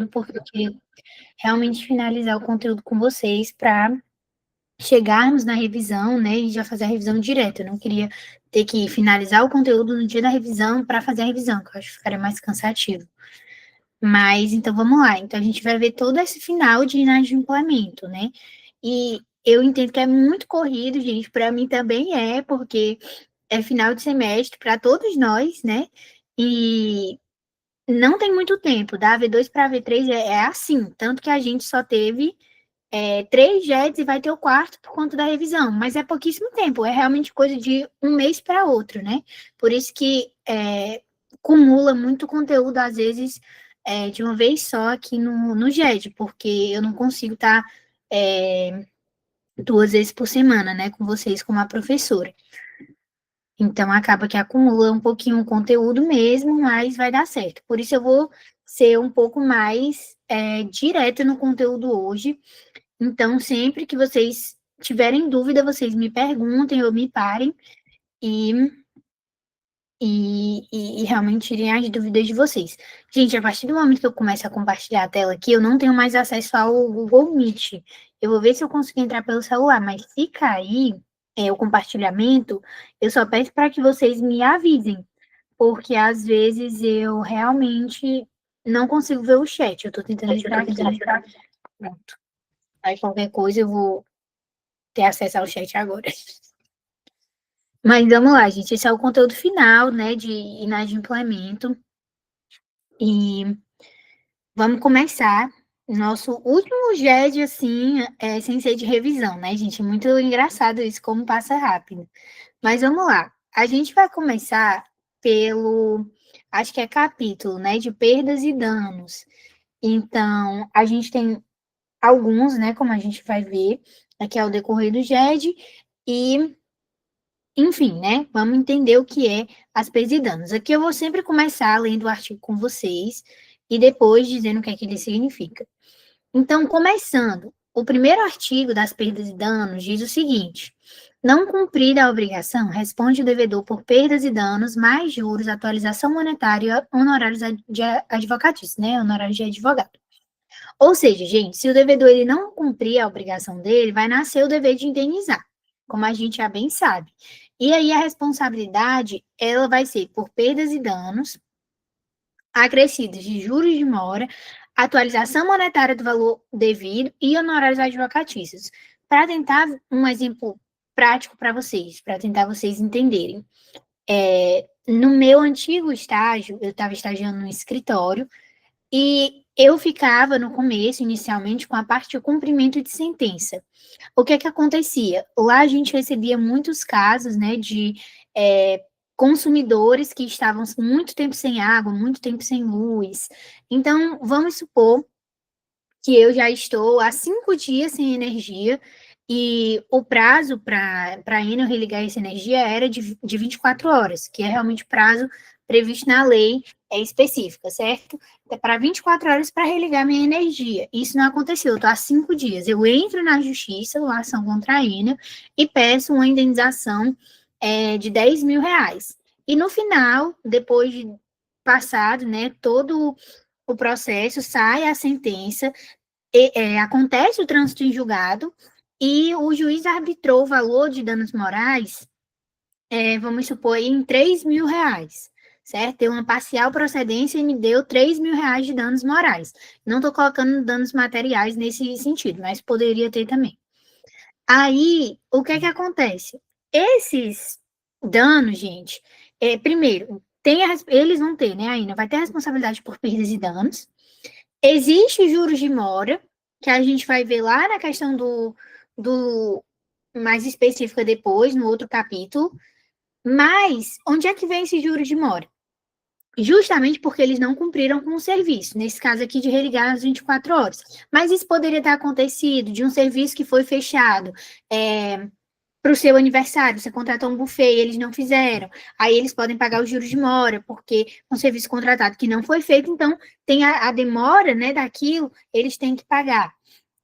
porque eu queria realmente finalizar o conteúdo com vocês para chegarmos na revisão, né, e já fazer a revisão direto. Eu não queria ter que finalizar o conteúdo no dia da revisão para fazer a revisão, que eu acho que ficaria mais cansativo. Mas, então, vamos lá. Então, a gente vai ver todo esse final de inadimplemento, né? E eu entendo que é muito corrido, gente, para mim também porque é final de semestre para todos nós, né? E não tem muito tempo, da V2 para a V3 é assim, tanto que a gente só teve 3 JETs e vai ter o quarto por conta da revisão, mas é pouquíssimo tempo, é realmente coisa de um mês para outro, né? Por isso que acumula muito conteúdo, às vezes, de uma vez só aqui no JED, porque eu não consigo estar 2 vezes por semana, né, com vocês como a professora. Então, acaba que acumula um pouquinho o conteúdo mesmo, mas vai dar certo. Por isso, eu vou ser um pouco mais direta no conteúdo hoje. Então, sempre que vocês tiverem dúvida, vocês me perguntem ou me parem e, e realmente tirem as dúvidas de vocês. Gente, a partir do momento que eu começo a compartilhar a tela aqui, eu não tenho mais acesso ao Google Meet. Eu vou ver se eu consigo entrar pelo celular, mas se cair o compartilhamento, eu só peço para que vocês me avisem, porque às vezes eu realmente não consigo ver o chat. Eu estou tentando entrar aqui. Pronto. Aí qualquer coisa eu vou ter acesso ao chat agora. Mas vamos lá, gente. Esse é o conteúdo final, né, de inadimplemento. E vamos começar nosso último GED, assim, sem ser de revisão, né, gente? Muito engraçado isso, como passa rápido. Mas vamos lá. A gente vai começar acho que é capítulo, né, de perdas e danos. Então, a gente tem alguns, né, como a gente vai ver aqui ao decorrer do GED, e enfim, né? Vamos entender o que é as perdas e danos. Aqui eu vou sempre começar lendo o artigo com vocês e depois dizendo o que é que ele significa. Então, começando, o primeiro artigo das perdas e danos diz o seguinte: não cumprir a obrigação responde o devedor por perdas e danos, mais juros, atualização monetária e honorários advocatícios, né? Honorários de advogado. Ou seja, gente, se o devedor ele não cumprir a obrigação dele, vai nascer o dever de indenizar, como a gente já bem sabe. E aí a responsabilidade, ela vai ser por perdas e danos acrescidos de juros de mora, atualização monetária do valor devido e honorários advocatícios. Para tentar um exemplo prático para tentar vocês entenderem. No meu antigo estágio, eu estava estagiando no escritório, e eu ficava no começo, inicialmente, com a parte de cumprimento de sentença. O que é que acontecia? Lá a gente recebia muitos casos, né, de consumidores que estavam muito tempo sem água, muito tempo sem luz. Então, vamos supor que eu já estou há 5 dias sem energia e o prazo para a Enel religar essa energia era de 24 horas, que é realmente o prazo previsto na lei específica, certo? É para 24 horas para religar minha energia. Isso não aconteceu, eu estou há 5 dias. Eu entro na justiça, uma ação contra a Enel, e peço uma indenização de R$ 10.000. E no final, depois de passado, né, todo o processo, sai a sentença, acontece o trânsito em julgado e o juiz arbitrou o valor de danos morais, vamos supor, em R$ 3.000, certo? Deu uma parcial procedência e me deu R$ 3.000 de danos morais. Não estou colocando danos materiais nesse sentido, mas poderia ter também. Aí, o que é que acontece? Esses danos, gente, primeiro, eles vão ter, né, ainda vai ter responsabilidade por perdas e danos. Existe juros de mora, que a gente vai ver lá na questão do mais específica depois, no outro capítulo. Mas onde é que vem esse juros de mora? Justamente porque eles não cumpriram com o serviço, nesse caso aqui de religar às 24 horas. Mas isso poderia ter acontecido de um serviço que foi fechado para o seu aniversário, você contratou um buffet e eles não fizeram. Aí eles podem pagar os juros de mora, porque um serviço contratado que não foi feito, então tem a demora, né, daquilo, eles têm que pagar.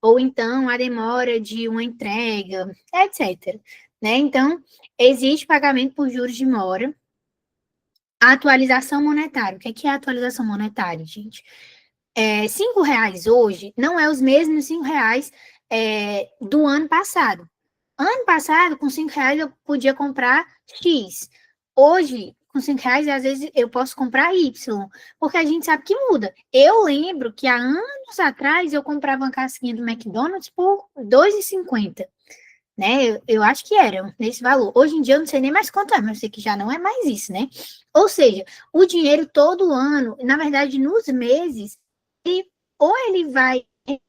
Ou então a demora de uma entrega, etc. Né? Então, existe pagamento por juros de mora. A atualização monetária. O que é a atualização monetária, gente? R$ 5 hoje não é os mesmos R$ 5 do ano passado. Ano passado, com R$ 5 eu podia comprar X. Hoje, com R$ 5, às vezes eu posso comprar Y, porque a gente sabe que muda. Eu lembro que há anos atrás eu comprava uma casquinha do McDonald's por R$ 2,50, né? Eu acho que era nesse valor. Hoje em dia eu não sei nem mais quanto é, mas eu sei que já não é mais isso, né? Ou seja, o dinheiro todo ano, na verdade, nos meses, ou ele vai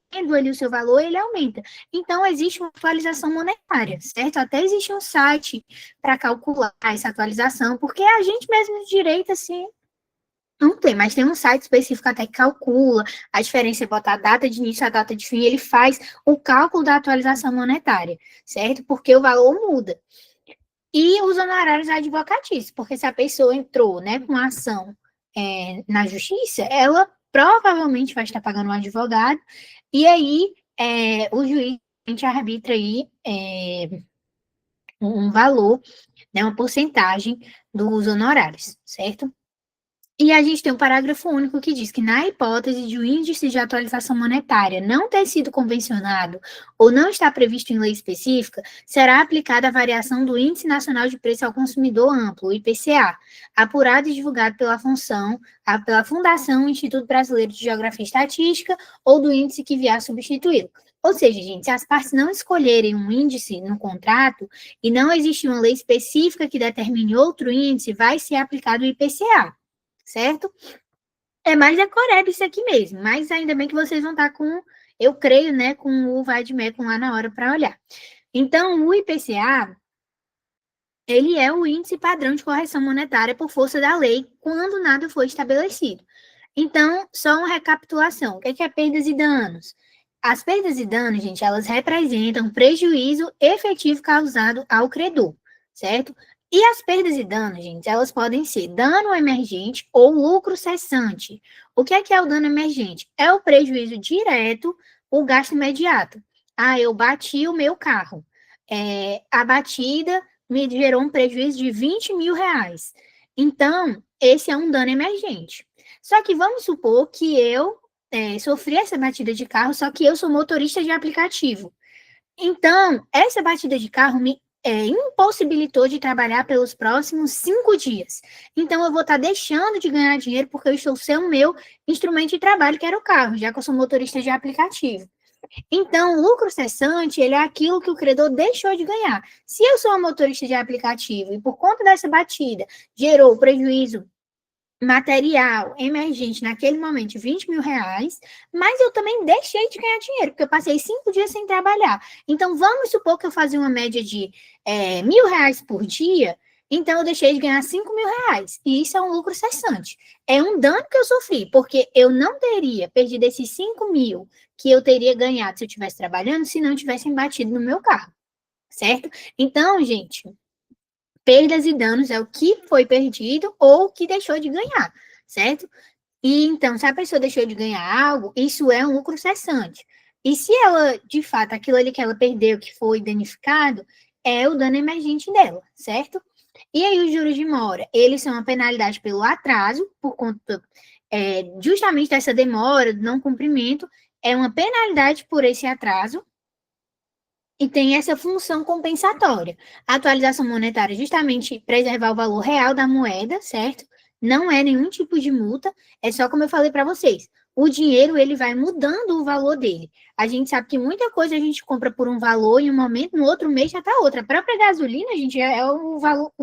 tendo ali o seu valor, ele aumenta. Então, existe uma atualização monetária, certo? Até existe um site para calcular essa atualização, porque a gente mesmo de direito, assim, não tem, mas tem um site específico até que calcula a diferença, é botar a data de início, a data de fim, ele faz o cálculo da atualização monetária, certo? Porque o valor muda. E os honorários advocatícios, porque se a pessoa entrou, né, com uma ação na justiça, ela provavelmente vai estar pagando um advogado, e aí o juiz a gente arbitra aí um valor, né, uma porcentagem dos honorários, certo? E a gente tem um parágrafo único que diz que, na hipótese de o índice de atualização monetária não ter sido convencionado ou não estar previsto em lei específica, será aplicada a variação do Índice Nacional de Preço ao Consumidor Amplo, o IPCA, apurado e divulgado pela Fundação Instituto Brasileiro de Geografia e Estatística ou do índice que vier a substituí-lo. Ou seja, gente, se as partes não escolherem um índice no contrato e não existe uma lei específica que determine outro índice, vai ser aplicado o IPCA. Certo? É mais decorado isso aqui mesmo, mas ainda bem que vocês vão estar com, eu creio, né, com o VADMECUM lá na hora para olhar. Então, o IPCA, ele é o índice padrão de correção monetária por força da lei, quando nada foi estabelecido. Então, só uma recapitulação, o que é perdas e danos? As perdas e danos, gente, elas representam prejuízo efetivo causado ao credor, certo? E as perdas e danos, gente, elas podem ser dano emergente ou lucro cessante. O que é o dano emergente? É o prejuízo direto, o gasto imediato. Ah, eu bati o meu carro. A batida me gerou um prejuízo de R$ 20.000. Então, esse é um dano emergente. Só que vamos supor que eu sofri essa batida de carro, só que eu sou motorista de aplicativo. Então, essa batida de carro me impossibilitou de trabalhar pelos próximos 5 dias. Então, eu vou estar deixando de ganhar dinheiro porque eu estou sem o meu instrumento de trabalho, que era o carro, já que eu sou motorista de aplicativo. Então, o lucro cessante, ele é aquilo que o credor deixou de ganhar. Se eu sou uma motorista de aplicativo e por conta dessa batida gerou prejuízo material emergente naquele momento de R$ 20.000, mas eu também deixei de ganhar dinheiro, porque eu passei 5 dias sem trabalhar. Então, vamos supor que eu fazia uma média de R$ 1.000 por dia, então eu deixei de ganhar R$ 5.000, e isso é um lucro cessante. É um dano que eu sofri, porque eu não teria perdido esses 5.000 que eu teria ganhado se eu estivesse trabalhando, se não tivessem batido no meu carro, certo? Então, gente, perdas e danos é o que foi perdido ou o que deixou de ganhar, certo? E então, se a pessoa deixou de ganhar algo, isso é um lucro cessante. E se ela, de fato, aquilo ali que ela perdeu, que foi danificado, é o dano emergente dela, certo? E aí, os juros de mora, eles são uma penalidade pelo atraso, por conta justamente dessa demora, do não cumprimento, é uma penalidade por esse atraso, e tem essa função compensatória. A atualização monetária é justamente preservar o valor real da moeda, certo? Não é nenhum tipo de multa, é só como eu falei para vocês. O dinheiro, ele vai mudando o valor dele. A gente sabe que muita coisa a gente compra por um valor em um momento, no outro mês já está outra. A própria gasolina, gente, é o valor,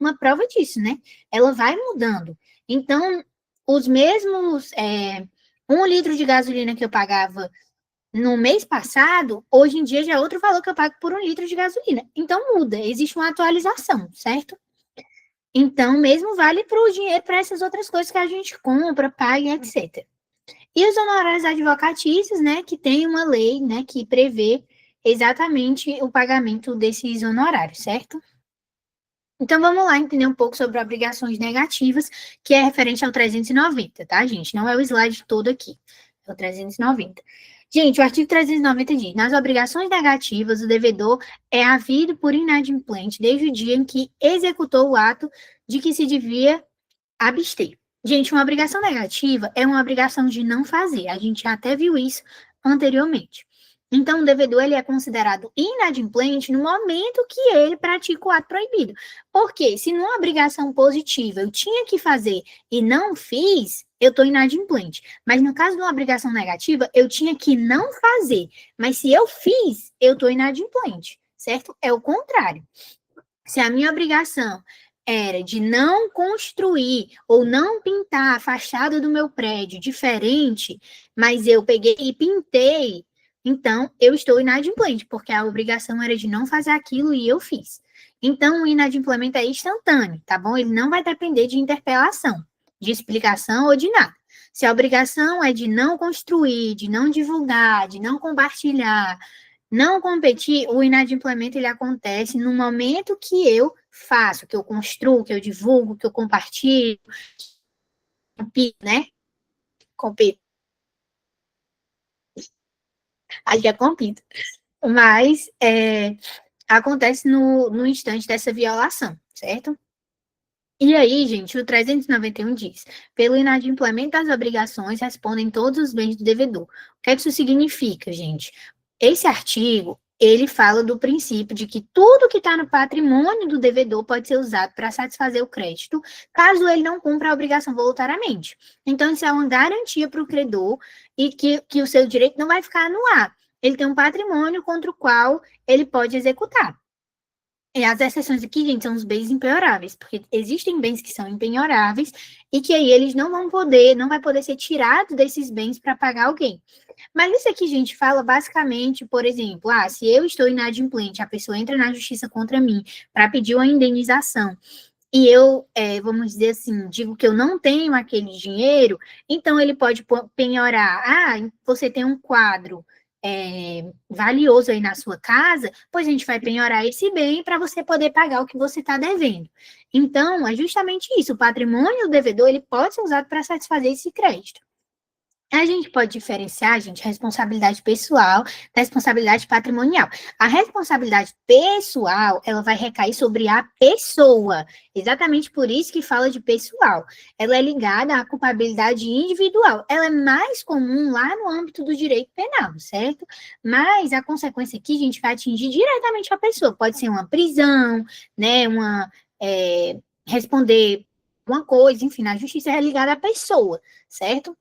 uma prova disso, né? Ela vai mudando. Então, os mesmos 1 litro de gasolina que eu pagava no mês passado, hoje em dia já é outro valor que eu pago por 1 litro de gasolina. Então muda, existe uma atualização, certo? Então, mesmo vale para o dinheiro, para essas outras coisas que a gente compra, paga, etc. E os honorários advocatícios, né, que tem uma lei, né, que prevê exatamente o pagamento desses honorários, certo? Então, vamos lá entender um pouco sobre obrigações negativas, que é referente ao 390, tá, gente? Não é o slide todo aqui, é o 390. Gente, o artigo 390 diz: nas obrigações negativas, o devedor é havido por inadimplente desde o dia em que executou o ato de que se devia abster, Gente, uma obrigação negativa é uma obrigação de não fazer. A gente já até viu isso anteriormente. Então, o devedor ele é considerado inadimplente no momento que ele pratica o ato proibido. Porque se numa obrigação positiva eu tinha que fazer e não fiz, eu estou inadimplente. Mas no caso de uma obrigação negativa, eu tinha que não fazer. Mas se eu fiz, eu estou inadimplente, certo? É o contrário. Se a minha obrigação era de não construir ou não pintar a fachada do meu prédio diferente, mas eu peguei e pintei, então eu estou inadimplente, porque a obrigação era de não fazer aquilo e eu fiz. Então, o inadimplemento é instantâneo, tá bom? Ele não vai depender de interpelação, de explicação ou de nada. Se a obrigação é de não construir, de não divulgar, de não compartilhar, não competir, o inadimplemento ele acontece no momento que eu faço, que eu construo, que eu divulgo, que eu compartilho, né? Compito, acho que é compito. Mas acontece no instante dessa violação, certo? E aí, gente, o 391 diz: pelo inadimplemento das obrigações, respondem todos os bens do devedor. O que é que isso significa, gente? Esse artigo, ele fala do princípio de que tudo que está no patrimônio do devedor pode ser usado para satisfazer o crédito, caso ele não cumpra a obrigação voluntariamente. Então, isso é uma garantia para o credor e que o seu direito não vai ficar no ar. Ele tem um patrimônio contra o qual ele pode executar. E as exceções aqui, gente, são os bens impenhoráveis, porque existem bens que são impenhoráveis e que aí eles não vai poder ser tirado desses bens para pagar alguém. Mas isso aqui, gente, fala basicamente, por exemplo, se eu estou inadimplente, a pessoa entra na justiça contra mim para pedir uma indenização e eu, vamos dizer assim, digo que eu não tenho aquele dinheiro, então ele pode penhorar. Você tem um quadro valioso aí na sua casa, pois a gente vai penhorar esse bem para você poder pagar o que você está devendo. Então, é justamente isso. O patrimônio do devedor ele pode ser usado para satisfazer esse crédito. A gente pode diferenciar, gente, responsabilidade pessoal da responsabilidade patrimonial. A responsabilidade pessoal, ela vai recair sobre a pessoa. Exatamente por isso que fala de pessoal. Ela é ligada à culpabilidade individual. Ela é mais comum lá no âmbito do direito penal, certo? Mas a consequência aqui, a gente vai atingir diretamente a pessoa. Pode ser uma prisão, né? Responder uma coisa, enfim, na justiça é ligada à pessoa, certo?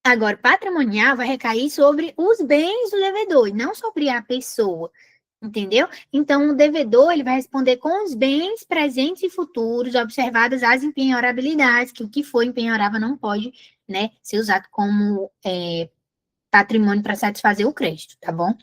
Agora, patrimonial vai recair sobre os bens do devedor e não sobre a pessoa, entendeu? Então, o devedor ele vai responder com os bens presentes e futuros, observadas as impenhorabilidades, que o que for impenhorável não pode, né, ser usado como patrimônio para satisfazer o crédito, tá bom?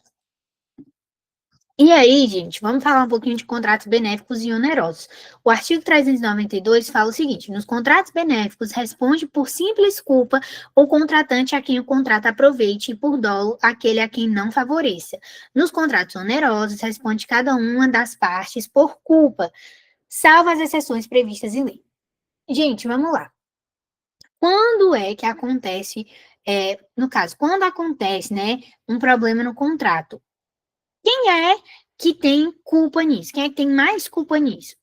E aí, gente, vamos falar um pouquinho de contratos benéficos e onerosos. O artigo 392 fala o seguinte: nos contratos benéficos, responde por simples culpa o contratante a quem o contrato aproveite e por dolo aquele a quem não favoreça. Nos contratos onerosos, responde cada uma das partes por culpa, salvo as exceções previstas em lei. Gente, vamos lá. Quando é que acontece, no caso, quando acontece, né, um problema no contrato? Quem é que tem culpa nisso? Quem é que tem mais culpa nisso?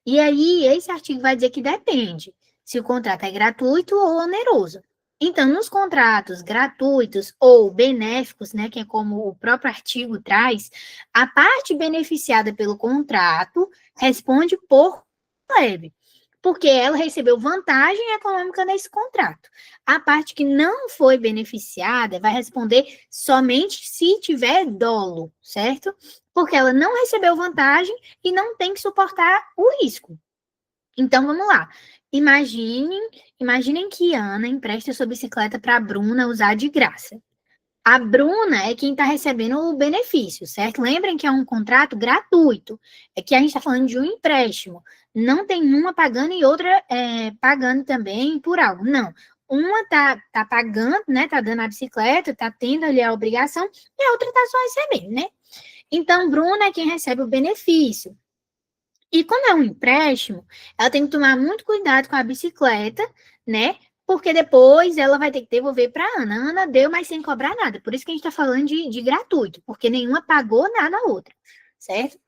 E aí, esse artigo vai dizer que depende se o contrato é gratuito ou oneroso. Então, nos contratos gratuitos ou benéficos, né, que é como o próprio artigo traz, a parte beneficiada pelo contrato responde por leve, porque ela recebeu vantagem econômica nesse contrato. A parte que não foi beneficiada vai responder somente se tiver dolo, certo? Porque ela não recebeu vantagem e não tem que suportar o risco. Então, vamos lá. Imaginem que Ana empresta sua bicicleta para a Bruna usar de graça. A Bruna é quem está recebendo o benefício, certo? Lembrem que é um contrato gratuito. É que a gente está falando de um empréstimo. Não tem uma pagando e outra pagando também por algo. Não. Uma tá pagando, né? Tá dando a bicicleta, tá tendo ali a obrigação, e a outra tá só recebendo, né? Então, Bruna é quem recebe o benefício. E quando é um empréstimo, ela tem que tomar muito cuidado com a bicicleta, né? Porque depois ela vai ter que devolver para a Ana. A Ana deu, mas sem cobrar nada. Por isso que a gente está falando de gratuito, porque nenhuma pagou nada a outra, certo?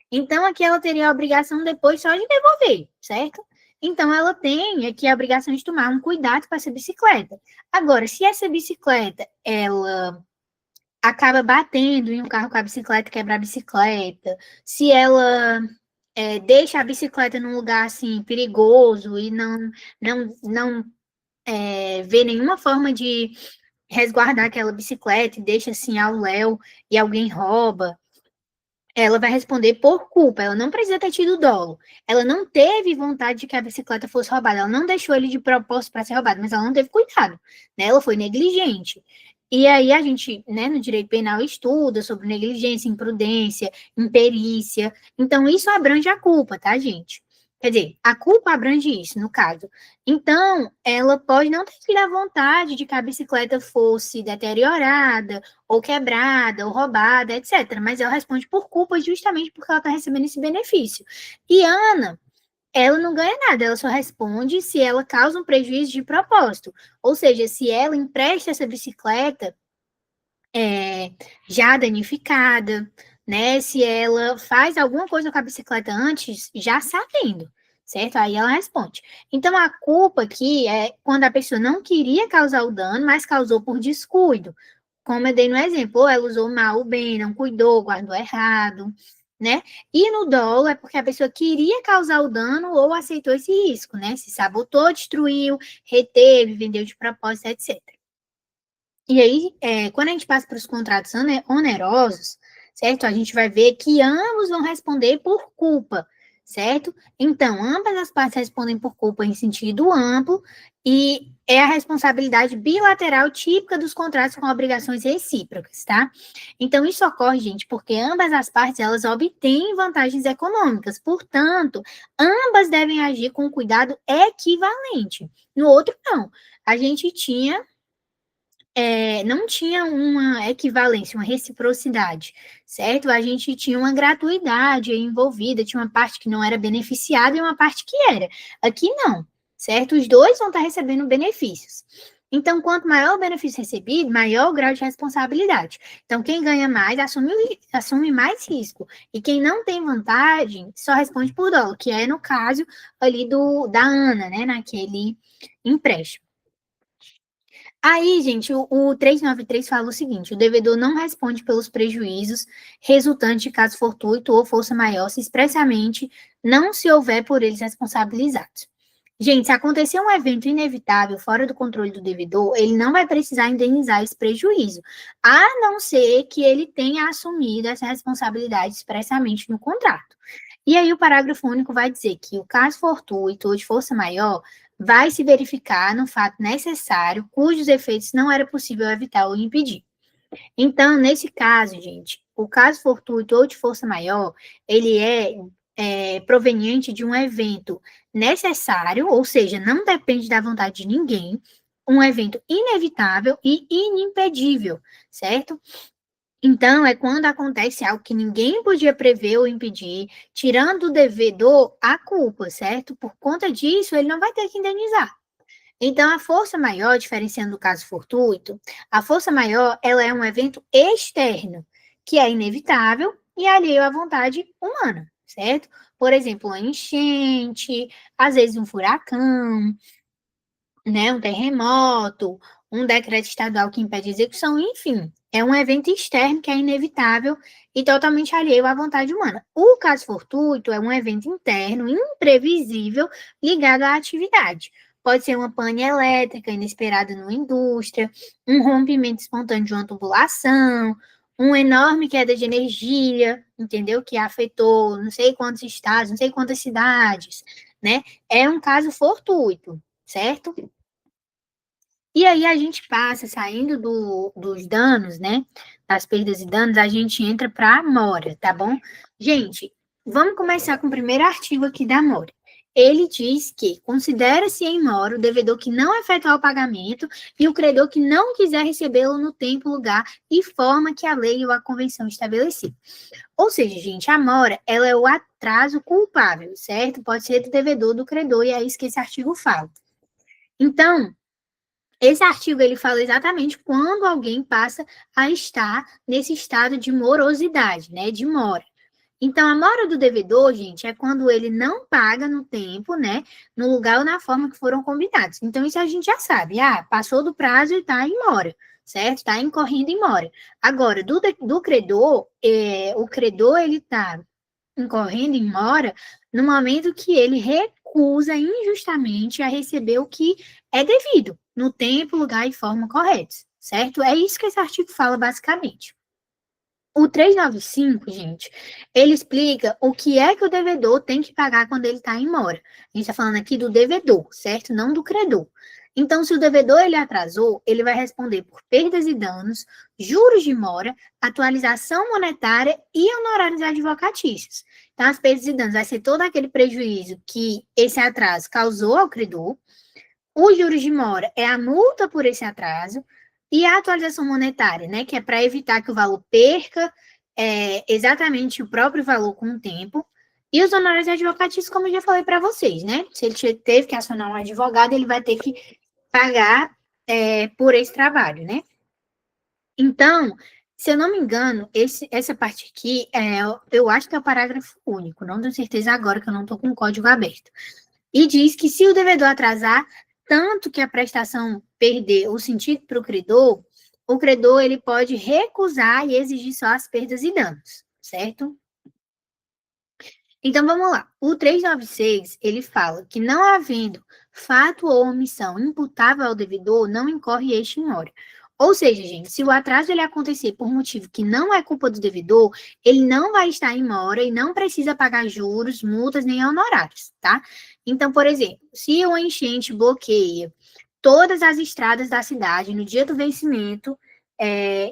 Então, aqui ela teria a obrigação depois só de devolver, certo? Então, ela tem aqui a obrigação de tomar um cuidado com essa bicicleta. Agora, se essa bicicleta, ela acaba batendo em um carro com a bicicleta, quebra a bicicleta, se ela deixa a bicicleta num lugar, assim, perigoso e não vê nenhuma forma de resguardar aquela bicicleta e deixa, assim, ao léu e alguém rouba, ela vai responder por culpa, ela não precisa ter tido dolo. Ela não teve vontade de que a bicicleta fosse roubada, ela não deixou ele de propósito para ser roubado, mas ela não teve cuidado, né? Ela foi negligente. E aí a gente, né, no direito penal estuda sobre negligência, imprudência, imperícia. Então isso abrange a culpa, tá, gente? Quer dizer, a culpa abrange isso, no caso. Então, ela pode não ter tido a vontade de que a bicicleta fosse deteriorada, ou quebrada, ou roubada, etc. Mas ela responde por culpa justamente porque ela está recebendo esse benefício. E Ana, ela não ganha nada, ela só responde se ela causa um prejuízo de propósito. Ou seja, se ela empresta essa bicicleta já danificada, né? Se ela faz alguma coisa com a bicicleta antes, já sabendo, certo? Aí ela responde. Então, a culpa aqui é quando a pessoa não queria causar o dano, mas causou por descuido. Como eu dei no exemplo, ou ela usou mal o bem, não cuidou, guardou errado, né? E no dolo é porque a pessoa queria causar o dano ou aceitou esse risco, né? Se sabotou, destruiu, reteve, vendeu de propósito, etc. E aí, quando a gente passa para os contratos onerosos, certo? A gente vai ver que ambos vão responder por culpa, certo? Então, ambas as partes respondem por culpa em sentido amplo e é a responsabilidade bilateral típica dos contratos com obrigações recíprocas, tá? Então, isso ocorre, gente, porque ambas as partes, elas obtêm vantagens econômicas, portanto, ambas devem agir com cuidado equivalente. No outro, não. A gente tinha não tinha uma equivalência, uma reciprocidade, certo? A gente tinha uma gratuidade envolvida, tinha uma parte que não era beneficiada e uma parte que era. Aqui não, certo? Os dois vão estar recebendo benefícios. Então, quanto maior o benefício recebido, maior o grau de responsabilidade. Então, quem ganha mais assume mais risco. E quem não tem vantagem só responde por dolo, que é no caso ali da Ana, né? Naquele empréstimo. Aí, gente, o 393 fala o seguinte: o devedor não responde pelos prejuízos resultantes de caso fortuito ou força maior se expressamente não se houver por eles responsabilizados. Gente, se acontecer um evento inevitável fora do controle do devedor, ele não vai precisar indenizar esse prejuízo, a não ser que ele tenha assumido essa responsabilidade expressamente no contrato. E aí o parágrafo único vai dizer que o caso fortuito ou de força maior vai se verificar no fato necessário, cujos efeitos não era possível evitar ou impedir. Então, nesse caso, gente, o caso fortuito ou de força maior, ele é proveniente de um evento necessário, ou seja, não depende da vontade de ninguém, um evento inevitável e inimpedível, certo? Então, é quando acontece algo que ninguém podia prever ou impedir, tirando do devedor a culpa, certo? Por conta disso, ele não vai ter que indenizar. Então, a força maior, diferenciando do caso fortuito, a força maior, ela é um evento externo, que é inevitável e alheio à vontade humana, certo? Por exemplo, uma enchente, às vezes um furacão, né, um terremoto, um decreto estadual que impede a execução, enfim, é um evento externo que é inevitável e totalmente alheio à vontade humana. O caso fortuito é um evento interno, imprevisível, ligado à atividade. Pode ser uma pane elétrica inesperada numa indústria, um rompimento espontâneo de uma tubulação, uma enorme queda de energia, entendeu? Que afetou não sei quantos estados, não sei quantas cidades, né? É um caso fortuito, certo? E aí a gente passa, saindo dos danos, né? Das perdas e danos, a gente entra para a mora, tá bom? Gente, vamos começar com o primeiro artigo aqui da mora. Ele diz que considera-se em mora o devedor que não efetuar o pagamento e o credor que não quiser recebê-lo no tempo, lugar e forma que a lei ou a convenção estabelecer. Ou seja, gente, a mora, ela é o atraso culpável, certo? Pode ser do devedor, do credor, e é isso que esse artigo fala. Então, esse artigo ele fala exatamente quando alguém passa a estar nesse estado de morosidade, né, de mora. Então, a mora do devedor, gente, é quando ele não paga no tempo, né, no lugar ou na forma que foram combinados. Então, isso a gente já sabe. Passou do prazo e está em mora, certo? Está incorrendo em mora. Agora, do credor, o credor, ele está incorrendo em mora no momento que ele recusa injustamente a receber o que é devido, no tempo, lugar e forma corretos, certo? É isso que esse artigo fala, basicamente. O 395, gente, ele explica o que é que o devedor tem que pagar quando ele está em mora. A gente está falando aqui do devedor, certo? Não do credor. Então, se o devedor ele atrasou, ele vai responder por perdas e danos, juros de mora, atualização monetária e honorários advocatícios. Então, as perdas e danos vai ser todo aquele prejuízo que esse atraso causou ao credor. Os juros de mora é a multa por esse atraso. E a atualização monetária, né, que é para evitar que o valor perca exatamente o próprio valor com o tempo. E os honorários advocatícios, como eu já falei para vocês, né? Se ele teve que acionar um advogado, ele vai ter que pagar por esse trabalho, né? Então, se eu não me engano, essa parte aqui, eu acho que é o parágrafo único, não tenho certeza agora que eu não estou com o código aberto. E diz que se o devedor atrasar, tanto que a prestação perder o sentido para o credor ele pode recusar e exigir só as perdas e danos, certo? Então, vamos lá. O 396, ele fala que não havendo fato ou omissão imputável ao devedor, não incorre este em mora. Ou seja, gente, se o atraso ele acontecer por motivo que não é culpa do devedor, ele não vai estar em mora e não precisa pagar juros, multas nem honorários, tá? Então, por exemplo, se o enchente bloqueia todas as estradas da cidade no dia do vencimento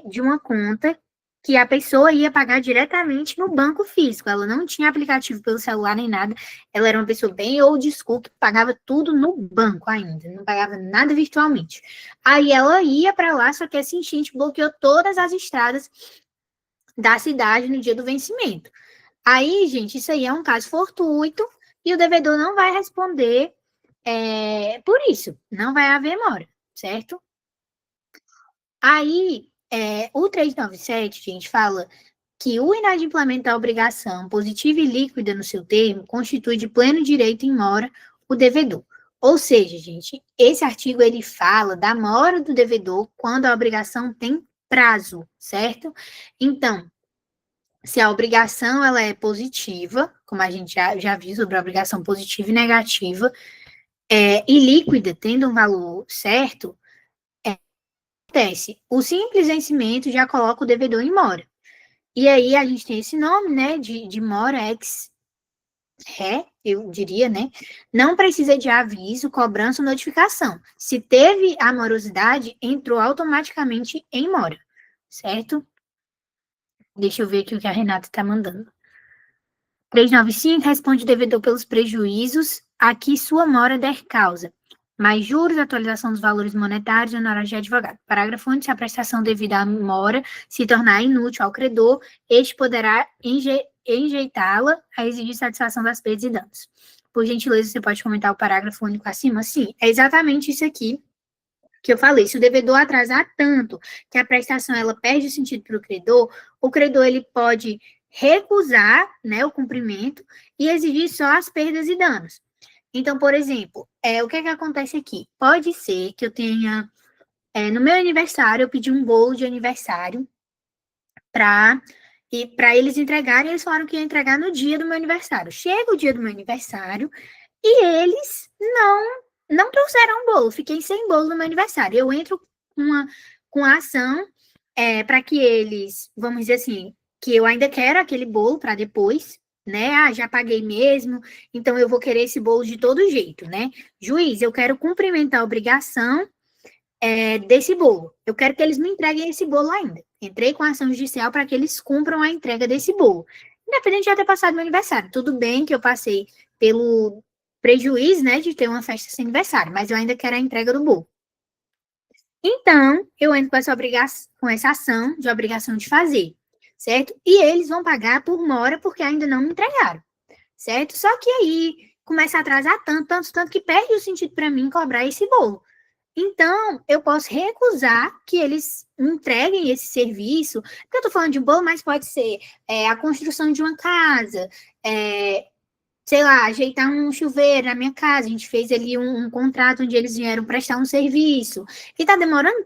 de uma conta que a pessoa ia pagar diretamente no banco físico. Ela não tinha aplicativo pelo celular nem nada. Ela era uma pessoa bem old school, que pagava tudo no banco ainda, não pagava nada virtualmente. Aí ela ia para lá, só que esse enchente bloqueou todas as estradas da cidade no dia do vencimento. Aí, gente, isso aí é um caso fortuito e o devedor não vai responder por isso. Não vai haver mora, certo? Aí, o 397, gente, fala que o inadimplemento da obrigação positiva e líquida no seu termo constitui de pleno direito em mora o devedor. Ou seja, gente, esse artigo ele fala da mora do devedor quando a obrigação tem prazo, certo? Então, se a obrigação ela é positiva, como a gente já viu sobre a obrigação positiva e negativa, e líquida, tendo um valor certo, acontece, o simples vencimento já coloca o devedor em mora. E aí a gente tem esse nome, né, de mora ex ré, eu diria, né? Não precisa de aviso, cobrança ou notificação. Se teve a morosidade, entrou automaticamente em mora, certo? Deixa eu ver aqui o que a Renata está mandando. 395 responde o devedor pelos prejuízos a que sua mora der causa, mais juros, atualização dos valores monetários e honorários de advogado. Parágrafo único, se a prestação devida à mora se tornar inútil ao credor, este poderá enjeitá-la a exigir satisfação das perdas e danos. Por gentileza, você pode comentar o parágrafo único acima? Sim, é exatamente isso aqui que eu falei. Se o devedor atrasar tanto que a prestação ela perde o sentido para o credor ele pode recusar, né, o cumprimento e exigir só as perdas e danos. Então, por exemplo, o que acontece aqui? Pode ser que eu tenha, no meu aniversário, eu pedi um bolo de aniversário para eles entregarem, eles falaram que ia entregar no dia do meu aniversário. Chega o dia do meu aniversário e eles não trouxeram bolo, fiquei sem bolo no meu aniversário. Eu entro com a ação para que eles, vamos dizer assim, que eu ainda quero aquele bolo para depois, né? Já paguei mesmo, então eu vou querer esse bolo de todo jeito, né? Juiz, eu quero cumprimentar a obrigação desse bolo. Eu quero que eles me entreguem esse bolo ainda. Entrei com a ação judicial para que eles cumpram a entrega desse bolo. Independente de já ter passado meu aniversário. Tudo bem que eu passei pelo prejuízo, né, de ter uma festa sem aniversário, mas eu ainda quero a entrega do bolo. Então, eu entro com essa ação de obrigação de fazer, certo? E eles vão pagar por mora porque ainda não me entregaram, certo? Só que aí começa a atrasar tanto que perde o sentido para mim cobrar esse bolo. Então, eu posso recusar que eles entreguem esse serviço, porque eu estou falando de bolo, mas pode ser a construção de uma casa, sei lá, ajeitar um chuveiro na minha casa. A gente fez ali um contrato onde eles vieram prestar um serviço. E está demorando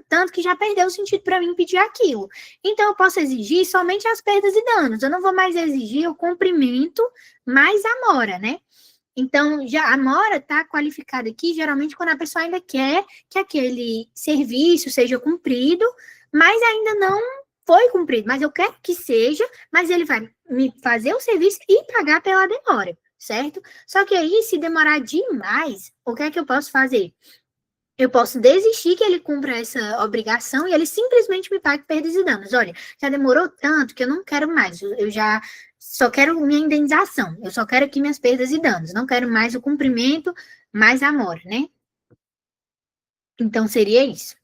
tanto, que já perdeu o sentido para mim pedir aquilo. Então, eu posso exigir somente as perdas e danos. Eu não vou mais exigir o cumprimento mais a mora, né? Então, já a mora está qualificada aqui, geralmente, quando a pessoa ainda quer que aquele serviço seja cumprido, mas ainda não foi cumprido. Mas eu quero que seja, mas ele vai me fazer o serviço e pagar pela demora, certo? Só que aí, se demorar demais, o que é que eu posso fazer? Eu posso desistir que ele cumpra essa obrigação e ele simplesmente me pague perdas e danos. Olha, já demorou tanto que eu não quero mais. Eu já só quero minha indenização. Eu só quero aqui minhas perdas e danos. Não quero mais o cumprimento, mais a mora, né? Então, seria isso.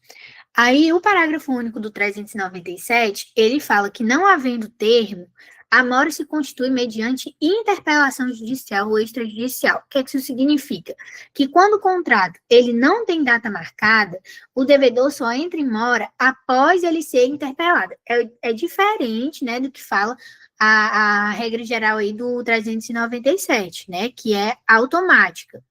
Aí, o parágrafo único do 397, ele fala que, não havendo termo, a mora se constitui mediante interpelação judicial ou extrajudicial. O que é que isso significa? Que quando o contrato ele não tem data marcada, o devedor só entra em mora após ele ser interpelado. É diferente, né, do que fala a regra geral aí do 397, né, que é automática.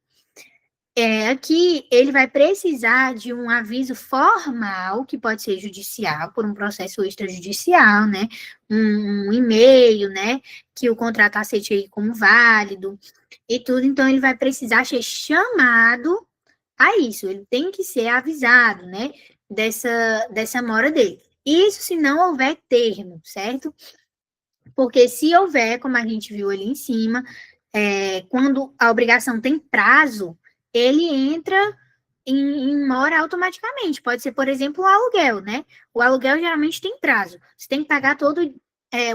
Aqui ele vai precisar de um aviso formal, que pode ser judicial, por um processo extrajudicial, né? Um e-mail, né? Que o contrato aceite aí como válido e tudo. Então, ele vai precisar ser chamado a isso. Ele tem que ser avisado, né? Dessa mora dele. Isso se não houver termo, certo? Porque se houver, como a gente viu ali em cima, quando a obrigação tem prazo, ele entra em mora automaticamente. Pode ser, por exemplo, o aluguel, né? O aluguel geralmente tem prazo. Você tem que pagar todo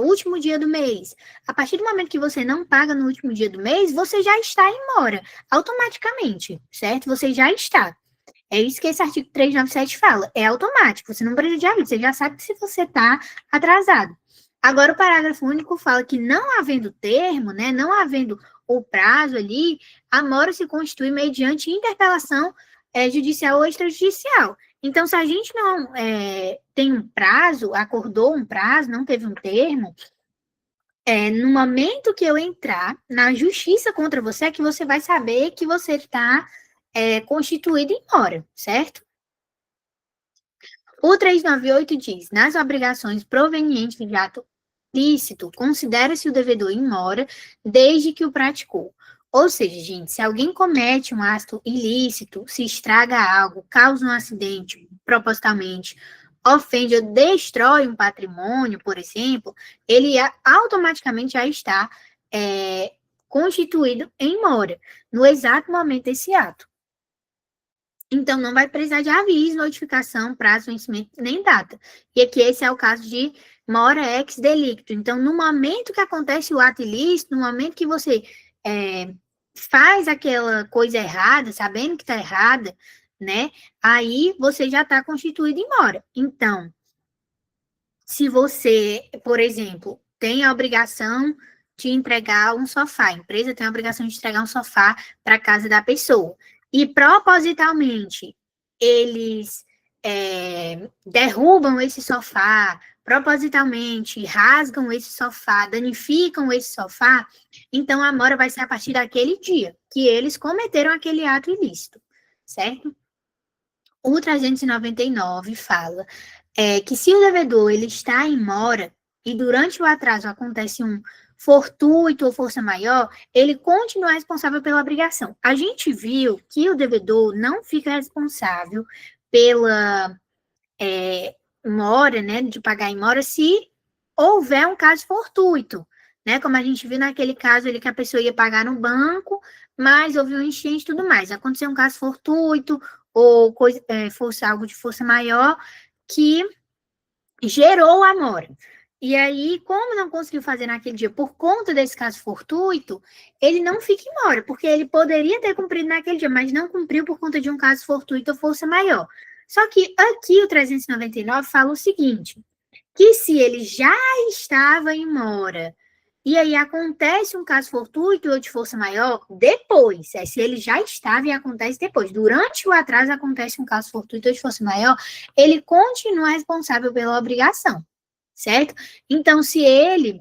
último dia do mês. A partir do momento que você não paga no último dia do mês, você já está em mora, automaticamente, certo? Você já está. É isso que esse artigo 397 fala. É automático, você não precisa de aviso, você já sabe que se você está atrasado. Agora, o parágrafo único fala que, não havendo termo, né, não havendo o prazo ali, a mora se constitui mediante interpelação judicial ou extrajudicial. Então, se a gente não tem um prazo, acordou um prazo, não teve um termo, no momento que eu entrar na justiça contra você, é que você vai saber que você está constituído em mora, certo? O 398 diz: nas obrigações provenientes de ato ilícito, considera-se o devedor em mora desde que o praticou. Ou seja, gente, se alguém comete um ato ilícito, se estraga algo, causa um acidente propositalmente, ofende ou destrói um patrimônio, por exemplo, ele automaticamente já está constituído em mora, no exato momento desse ato. Então, não vai precisar de aviso, notificação, prazo, vencimento, nem data. E aqui esse é o caso de mora ex delicto. Então, no momento que acontece o ato ilícito, no momento que você faz aquela coisa errada, sabendo que está errada, né? Aí você já está constituído em mora. Então, se você, por exemplo, tem a obrigação de entregar um sofá, a empresa tem a obrigação de entregar um sofá para a casa da pessoa, e propositalmente eles derrubam esse sofá, propositalmente rasgam esse sofá, danificam esse sofá, então a mora vai ser a partir daquele dia que eles cometeram aquele ato ilícito, certo? O 399 fala que, se o devedor ele está em mora e durante o atraso acontece um fortuito ou força maior, ele continua responsável pela obrigação. A gente viu que o devedor não fica responsável pela mora, né, de pagar em mora, se houver um caso fortuito, né, como a gente viu naquele caso ali que a pessoa ia pagar no banco, mas houve um enchente e tudo mais. Aconteceu um caso fortuito ou fosse algo de força maior que gerou a mora. E aí, como não conseguiu fazer naquele dia por conta desse caso fortuito, ele não fica em mora, porque ele poderia ter cumprido naquele dia, mas não cumpriu por conta de um caso fortuito ou força maior. Só que aqui o 399 fala o seguinte, que se ele já estava em mora E aí acontece um caso fortuito ou de força maior depois. Se ele já estava e acontece depois. Durante o atraso acontece um caso fortuito ou de força maior, ele continua responsável pela obrigação, certo? Então, se ele,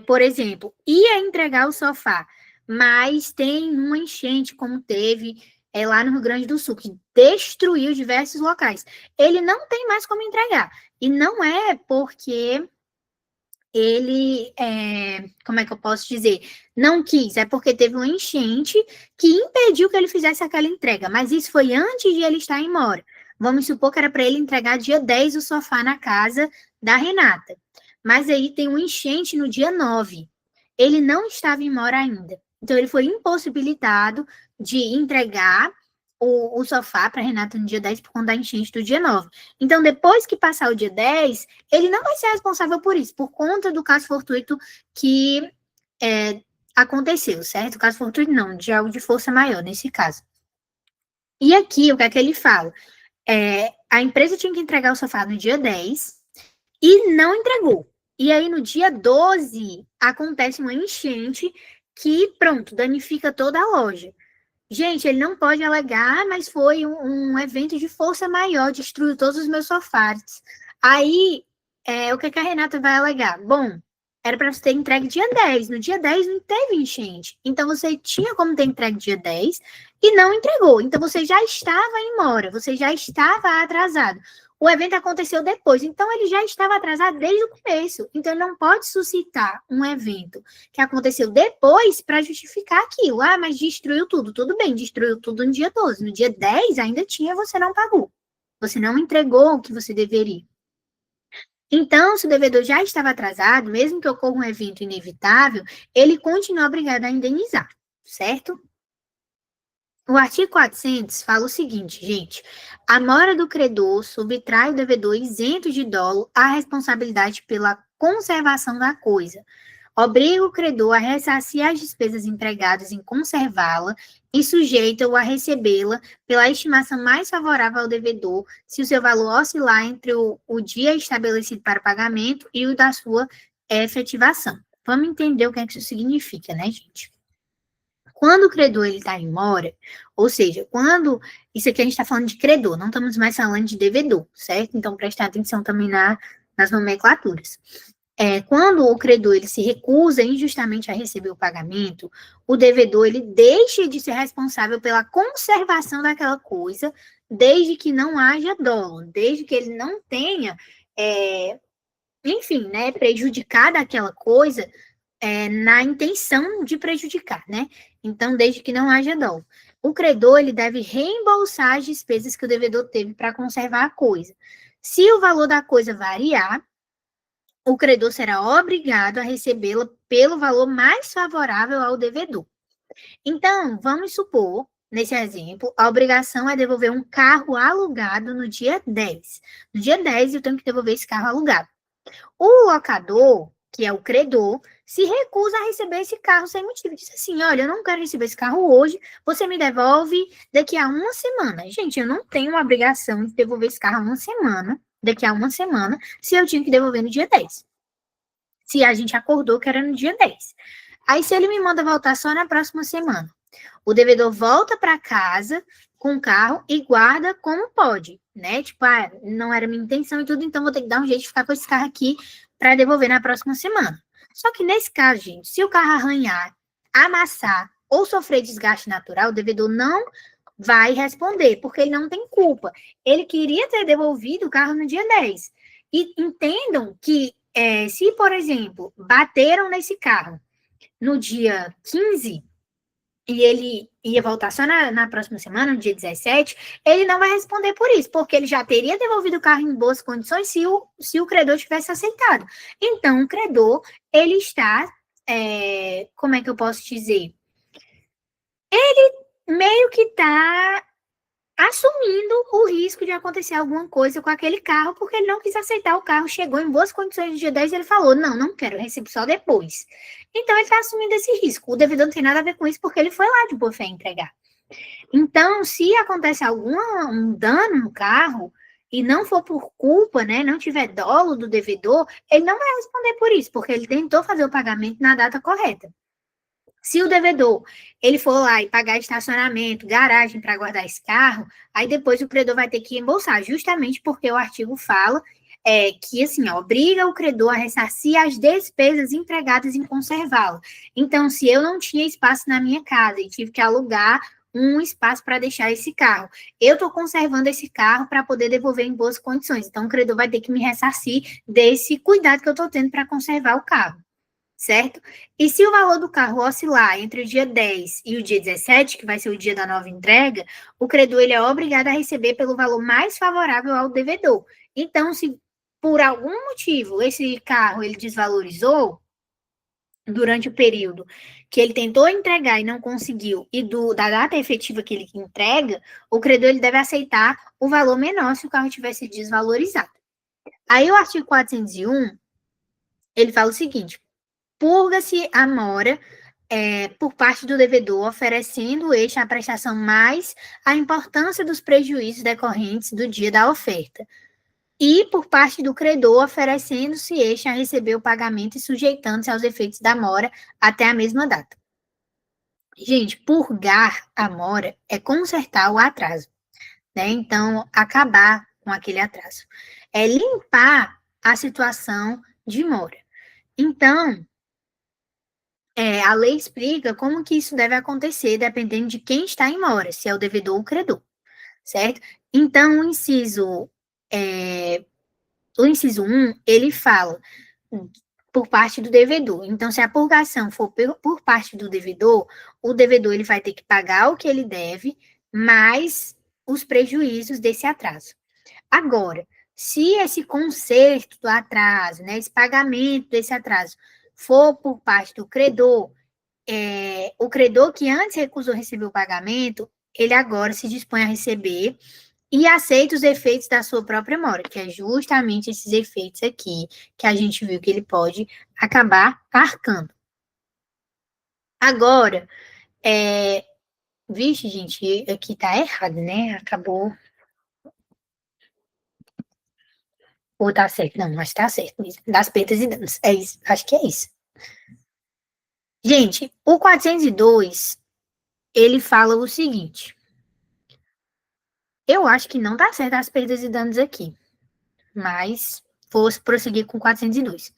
por exemplo, ia entregar o sofá, mas tem uma enchente, como teve lá no Rio Grande do Sul, que destruiu diversos locais, ele não tem mais como entregar. E não é porque ele, como é que eu posso dizer? Não quis, é porque teve uma enchente que impediu que ele fizesse aquela entrega, mas isso foi antes de ele estar em mora. Vamos supor que era para ele entregar dia 10 o sofá na casa da Renata. Mas aí tem uma enchente no dia 9. Ele não estava em mora ainda. Então ele foi impossibilitado de entregar o sofá para Renata no dia 10 por conta da enchente do dia 9. Então, depois que passar o dia 10, ele não vai ser responsável por isso, por conta do caso fortuito que aconteceu, certo? O caso fortuito não, de algo de força maior, nesse caso. E aqui, o que é que ele fala? A empresa tinha que entregar o sofá no dia 10 e não entregou. E aí, no dia 12, acontece uma enchente que, pronto, danifica toda a loja. Gente, ele não pode alegar, mas foi um evento de força maior, destruiu todos os meus sofás. Aí, o que a Renata vai alegar? Bom, era para você ter entregue dia 10. No dia 10 não teve enchente. Então, você tinha como ter entregue dia 10 e não entregou. Então, você já estava em mora, você já estava atrasado. O evento aconteceu depois, então ele já estava atrasado desde o começo. Então, ele não pode suscitar um evento que aconteceu depois para justificar aquilo. Ah, mas destruiu tudo. Tudo bem, destruiu tudo no dia 12. No dia 10 ainda tinha, você não pagou. Você não entregou o que você deveria. Então, se o devedor já estava atrasado, mesmo que ocorra um evento inevitável, ele continua obrigado a indenizar, certo? O artigo 400 fala o seguinte, gente: a mora do credor subtrai o devedor isento de dolo à responsabilidade pela conservação da coisa. Obriga o credor a ressarcir as despesas empregadas em conservá-la e sujeita-o a recebê-la pela estimação mais favorável ao devedor, se o seu valor oscilar entre o dia estabelecido para o pagamento e o da sua efetivação. Vamos entender o que é que isso significa, né, gente? Quando o credor está em mora, ou seja, quando... Isso aqui a gente está falando de credor, não estamos mais falando de devedor, certo? Então, prestar atenção também nas nomenclaturas. Quando o credor ele se recusa injustamente a receber o pagamento, o devedor ele deixa de ser responsável pela conservação daquela coisa, desde que não haja dolo, desde que ele não tenha, enfim, né, prejudicado aquela coisa na intenção de prejudicar, né? Então, desde que não haja dolo. O credor ele deve reembolsar as despesas que o devedor teve para conservar a coisa. Se o valor da coisa variar, o credor será obrigado a recebê-la pelo valor mais favorável ao devedor. Então, vamos supor, nesse exemplo, a obrigação é devolver um carro alugado no dia 10. No dia 10, eu tenho que devolver esse carro alugado. O locador, que é o credor, se recusa a receber esse carro sem motivo. Diz assim, olha, eu não quero receber esse carro hoje, você me devolve daqui a uma semana. Gente, eu não tenho uma obrigação de devolver esse carro daqui a uma semana, se eu tinha que devolver no dia 10. Se a gente acordou que era no dia 10. Aí, se ele me manda voltar só na próxima semana, o devedor volta para casa com o carro e guarda como pode, né? Tipo, não era minha intenção e tudo, então vou ter que dar um jeito de ficar com esse carro aqui para devolver na próxima semana. Só que nesse caso, gente, se o carro arranhar, amassar ou sofrer desgaste natural, o devedor não vai responder, porque ele não tem culpa. Ele queria ter devolvido o carro no dia 10. E entendam que se, por exemplo, bateram nesse carro no dia 15 e ele ia voltar só na próxima semana, no dia 17, ele não vai responder por isso, porque ele já teria devolvido o carro em boas condições se o credor tivesse aceitado. Então, o credor, ele está, como é que eu posso dizer? Ele meio que está assumindo o risco de acontecer alguma coisa com aquele carro, porque ele não quis aceitar o carro, chegou em boas condições no dia 10 e ele falou, não quero, eu recebo só depois. Então, ele está assumindo esse risco. O devedor não tem nada a ver com isso, porque ele foi lá de boa fé entregar. Então, se acontece algum dano no carro, e não for por culpa, né, não tiver dolo do devedor, ele não vai responder por isso, porque ele tentou fazer o pagamento na data correta. Se o devedor ele for lá e pagar estacionamento, garagem para guardar esse carro, aí depois o credor vai ter que reembolsar, justamente porque o artigo fala que assim, obriga o credor a ressarcir as despesas empregadas em conservá-lo. Então, se eu não tinha espaço na minha casa e tive que alugar um espaço para deixar esse carro, eu estou conservando esse carro para poder devolver em boas condições. Então, o credor vai ter que me ressarcir desse cuidado que eu estou tendo para conservar o carro, certo? E se o valor do carro oscilar entre o dia 10 e o dia 17, que vai ser o dia da nova entrega, o credor ele é obrigado a receber pelo valor mais favorável ao devedor. Então, se por algum motivo esse carro ele desvalorizou durante o período que ele tentou entregar e não conseguiu, e da data efetiva que ele entrega, o credor ele deve aceitar o valor menor se o carro tivesse desvalorizado. Aí o artigo 401, ele fala o seguinte: purga-se a mora por parte do devedor, oferecendo este a prestação mais a importância dos prejuízos decorrentes do dia da oferta, e por parte do credor, oferecendo-se este a receber o pagamento e sujeitando-se aos efeitos da mora até a mesma data. Gente, purgar a mora é consertar o atraso, né? Então, acabar com aquele atraso. É limpar a situação de mora. Então, a lei explica como que isso deve acontecer, dependendo de quem está em mora, se é o devedor ou o credor, certo? Então, o inciso 1, ele fala por parte do devedor. Então, se a purgação for por parte do devedor, o devedor ele vai ter que pagar o que ele deve, mais os prejuízos desse atraso. Agora, se esse conserto do atraso, né, esse pagamento desse atraso, for por parte do credor, o credor que antes recusou receber o pagamento, ele agora se dispõe a receber e aceita os efeitos da sua própria mora, que é justamente esses efeitos aqui, que a gente viu que ele pode acabar arcando. Agora, vixe, gente, aqui tá errado, né? Acabou. Ou tá certo? Não, mas tá certo mesmo. Das perdas e danos. É isso, acho que é isso. Gente, o 402, ele fala o seguinte. Eu acho que não tá certo as perdas e danos aqui, mas vou prosseguir com o 402.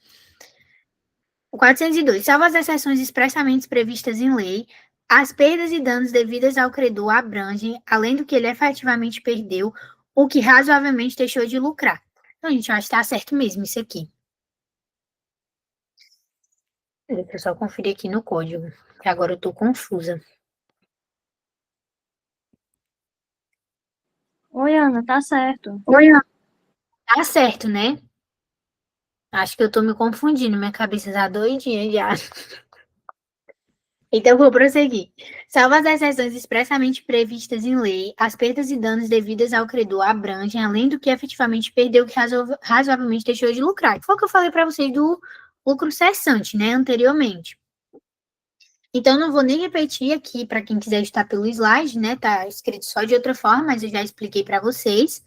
O 402, salvo as exceções expressamente previstas em lei, as perdas e danos devidas ao credor abrangem, além do que ele efetivamente perdeu, o que razoavelmente deixou de lucrar. Então, gente, eu acho que tá certo mesmo isso aqui. Deixa eu só conferir aqui no código, que agora eu tô confusa. Oi, Ana, tá certo. Oi, Ana. Tá certo, né? Acho que eu tô me confundindo, minha cabeça tá doidinha já. Então, vou prosseguir. Salvo as exceções expressamente previstas em lei, as perdas e danos devidas ao credor abrangem, além do que efetivamente perdeu, que razoavelmente deixou de lucrar. Que foi o que eu falei para vocês do lucro cessante, né, anteriormente. Então, não vou nem repetir aqui para quem quiser estar pelo slide, né, tá escrito só de outra forma, mas eu já expliquei para vocês.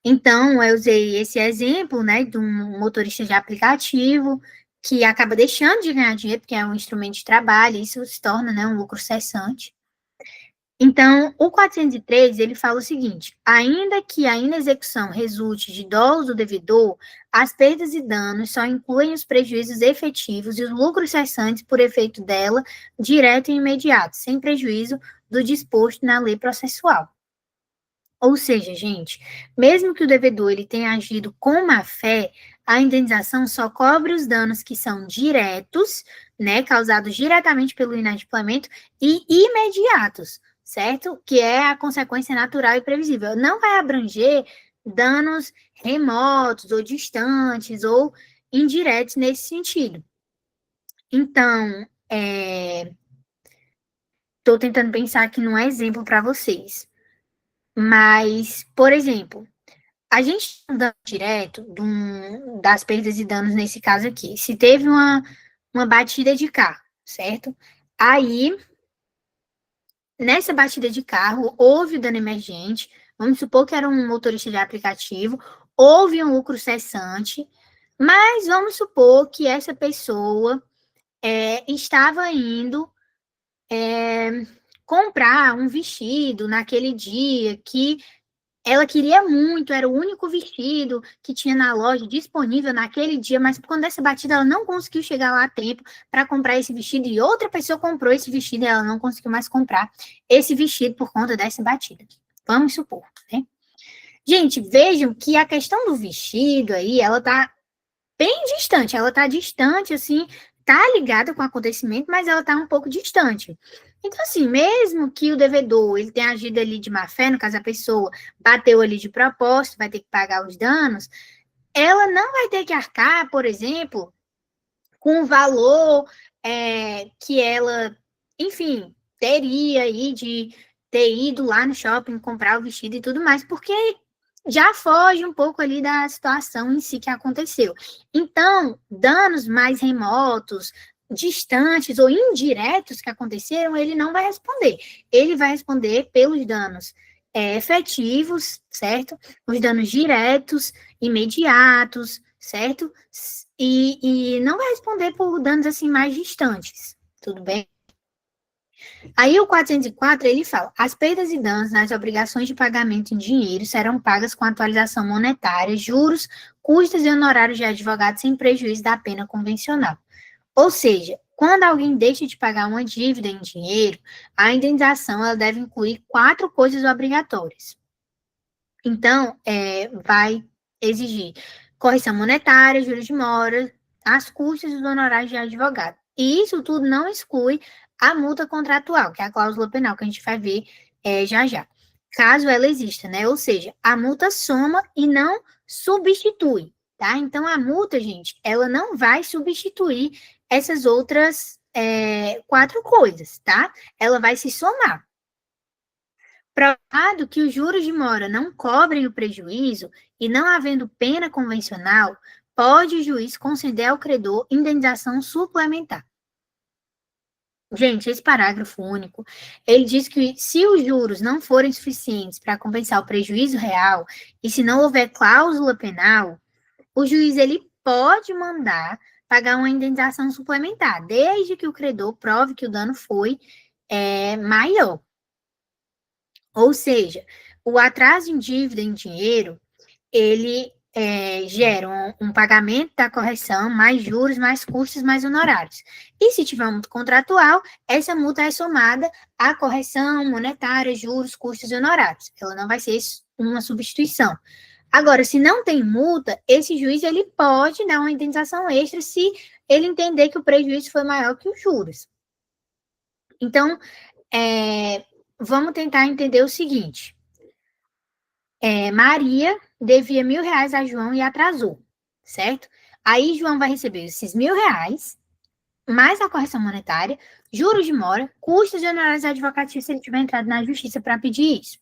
Então, eu usei esse exemplo, né, de um motorista de aplicativo que acaba deixando de ganhar dinheiro, porque é um instrumento de trabalho, e isso se torna, né, um lucro cessante. Então, o 403, ele fala o seguinte: ainda que a inexecução resulte de dolo do devedor, as perdas e danos só incluem os prejuízos efetivos e os lucros cessantes por efeito dela, direto e imediato, sem prejuízo do disposto na lei processual. Ou seja, gente, mesmo que o devedor ele tenha agido com má fé, a indenização só cobre os danos que são diretos, né, causados diretamente pelo inadimplemento e imediatos, certo? Que é a consequência natural e previsível. Não vai abranger danos remotos ou distantes ou indiretos nesse sentido. Então, estou tentando pensar aqui num exemplo para vocês. Mas, por exemplo, a gente está dando direto das perdas e danos nesse caso aqui. Se teve uma batida de carro, certo? Aí, nessa batida de carro, houve o dano emergente, Vamos supor que era um motorista de aplicativo, houve um lucro cessante, mas vamos supor que essa pessoa estava indo comprar um vestido naquele dia que ela queria muito, era o único vestido que tinha na loja disponível naquele dia, mas quando essa batida ela não conseguiu chegar lá a tempo para comprar esse vestido e outra pessoa comprou esse vestido e ela não conseguiu mais comprar esse vestido por conta dessa batida. Vamos supor, né? Gente, vejam que a questão do vestido aí, ela tá bem distante, ela tá distante, assim, tá ligada com o acontecimento, mas ela tá um pouco distante. Então, assim, mesmo que o devedor, ele tenha agido ali de má fé, no caso a pessoa bateu ali de propósito, vai ter que pagar os danos, ela não vai ter que arcar, por exemplo, com o valor que ela, enfim, teria aí de ter ido lá no shopping comprar o vestido e tudo mais, porque já foge um pouco ali da situação em si que aconteceu. Então, danos mais remotos, distantes ou indiretos que aconteceram, ele não vai responder. Ele vai responder pelos danos efetivos, certo? Os danos diretos, imediatos, certo? E não vai responder por danos assim mais distantes, tudo bem? Aí o 404, ele fala, as perdas e danos nas obrigações de pagamento em dinheiro serão pagas com atualização monetária, juros, custas e honorários de advogado sem prejuízo da pena convencional. Ou seja, quando alguém deixa de pagar uma dívida em dinheiro, a indenização ela deve incluir 4 coisas obrigatórias. Então, vai exigir correção monetária, juros de mora, as custas e os honorários de advogado. E isso tudo não exclui a multa contratual, que é a cláusula penal, que a gente vai ver já já. Caso ela exista, né? Ou seja, a multa soma e não substitui, tá? Então, a multa, gente, ela não vai substituir essas outras 4 coisas, tá? Ela vai se somar. Provado que os juros de mora não cobrem o prejuízo e não havendo pena convencional, pode o juiz conceder ao credor indenização suplementar. Gente, esse parágrafo único, ele diz que se os juros não forem suficientes para compensar o prejuízo real e se não houver cláusula penal, o juiz ele pode mandar pagar uma indenização suplementar, desde que o credor prove que o dano foi maior. Ou seja, o atraso em dívida em dinheiro, ele gera um pagamento da correção, mais juros, mais custos, mais honorários. E se tiver uma multa contratual, essa multa é somada à correção monetária, juros, custos e honorários. Ela não vai ser uma substituição. Agora, se não tem multa, esse juiz ele pode dar uma indenização extra se ele entender que o prejuízo foi maior que os juros. Então, vamos tentar entender o seguinte. Maria devia R$1.000 a João e atrasou, certo? Aí João vai receber esses R$1.000, mais a correção monetária, juros de mora, custos e honorários advocatícios se ele tiver entrado na justiça para pedir isso.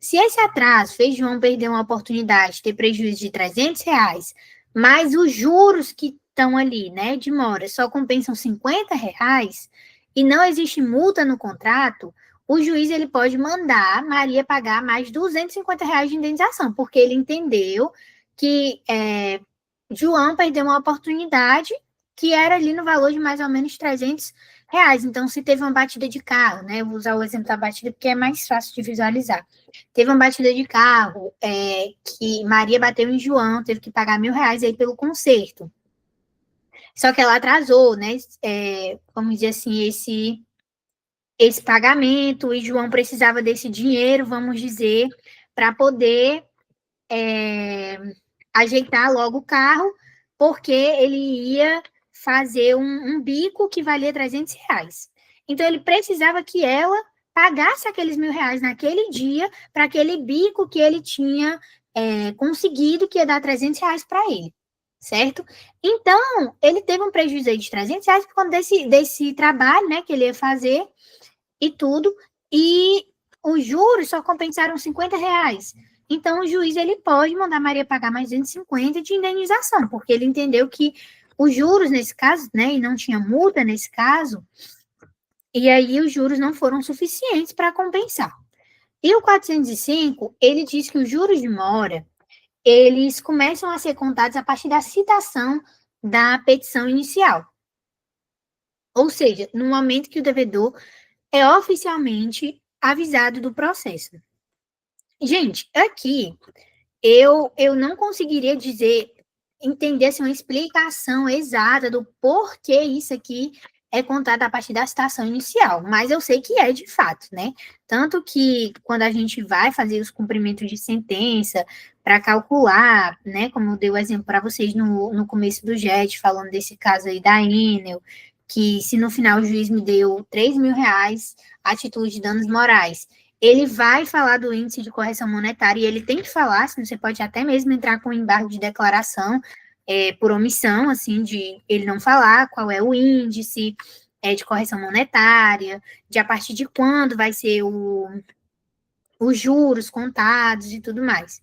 Se esse atraso fez João perder uma oportunidade de ter prejuízo de R$300, mas os juros que estão ali, né, de mora, só compensam R$50 e não existe multa no contrato, o juiz ele pode mandar Maria pagar mais R$250 de indenização, porque ele entendeu que João perdeu uma oportunidade que era ali no valor de mais ou menos R$300. Então, se teve uma batida de carro, né? Eu vou usar o exemplo da batida porque é mais fácil de visualizar. Teve uma batida de carro que Maria bateu em João, teve que pagar R$1.000 aí pelo conserto. Só que ela atrasou, né? Vamos dizer assim, esse pagamento, e João precisava desse dinheiro, vamos dizer, para poder ajeitar logo o carro, porque ele ia fazer um bico que valia R$300. Então, ele precisava que ela pagasse aqueles R$1.000 naquele dia, para aquele bico que ele tinha conseguido, que ia dar R$300 para ele, certo? Então, ele teve um prejuízo aí de R$300 por conta desse trabalho, né, que ele ia fazer, e tudo, e os juros só compensaram R$50. Então, o juiz ele pode mandar Maria pagar mais 250 de indenização, porque ele entendeu que os juros nesse caso, né, e não tinha multa nesse caso, e aí os juros não foram suficientes para compensar. E o 405, ele diz que os juros de mora, eles começam a ser contados a partir da citação da petição inicial. Ou seja, no momento que o devedor é oficialmente avisado do processo. Gente, aqui eu não conseguiria entender assim, uma explicação exata do porquê isso aqui é contado a partir da citação inicial, mas eu sei que é de fato, né? Tanto que quando a gente vai fazer os cumprimentos de sentença para calcular, né? Como eu dei o exemplo para vocês no começo do JET, falando desse caso aí da Enel, que se no final o juiz me deu R$ 3.000 a título de danos morais, ele vai falar do índice de correção monetária e ele tem que falar, senão você pode até mesmo entrar com embargo de declaração por omissão, assim, de ele não falar qual é o índice de correção monetária, de a partir de quando vai ser os juros contados e tudo mais.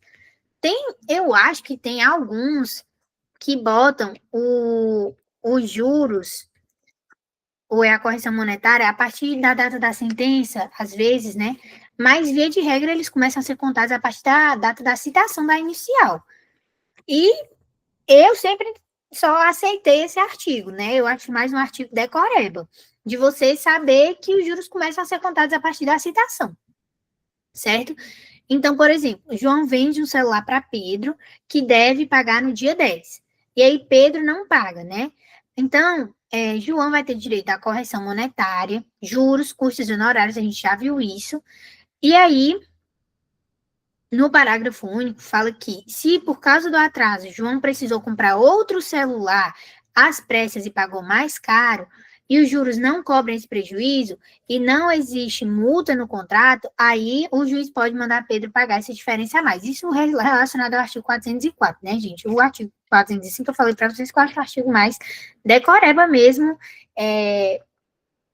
Eu acho que tem alguns que botam os juros ou é a correção monetária, a partir da data da sentença, às vezes, né? Mas, via de regra, eles começam a ser contados a partir da data da citação da inicial. E eu sempre só aceitei esse artigo, né? Eu acho mais um artigo decoreba, de você saber que os juros começam a ser contados a partir da citação, certo? Então, por exemplo, João vende um celular para Pedro, que deve pagar no dia 10. E aí Pedro não paga, né? Então, João vai ter direito à correção monetária, juros, custos e honorários, a gente já viu isso. E aí, no parágrafo único, fala que se por causa do atraso João precisou comprar outro celular às pressas e pagou mais caro, e os juros não cobrem esse prejuízo, e não existe multa no contrato, aí o juiz pode mandar Pedro pagar essa diferença a mais. Isso relacionado ao artigo 404, né, gente? O artigo 405 eu falei para vocês que eu acho o artigo mais decoreba mesmo,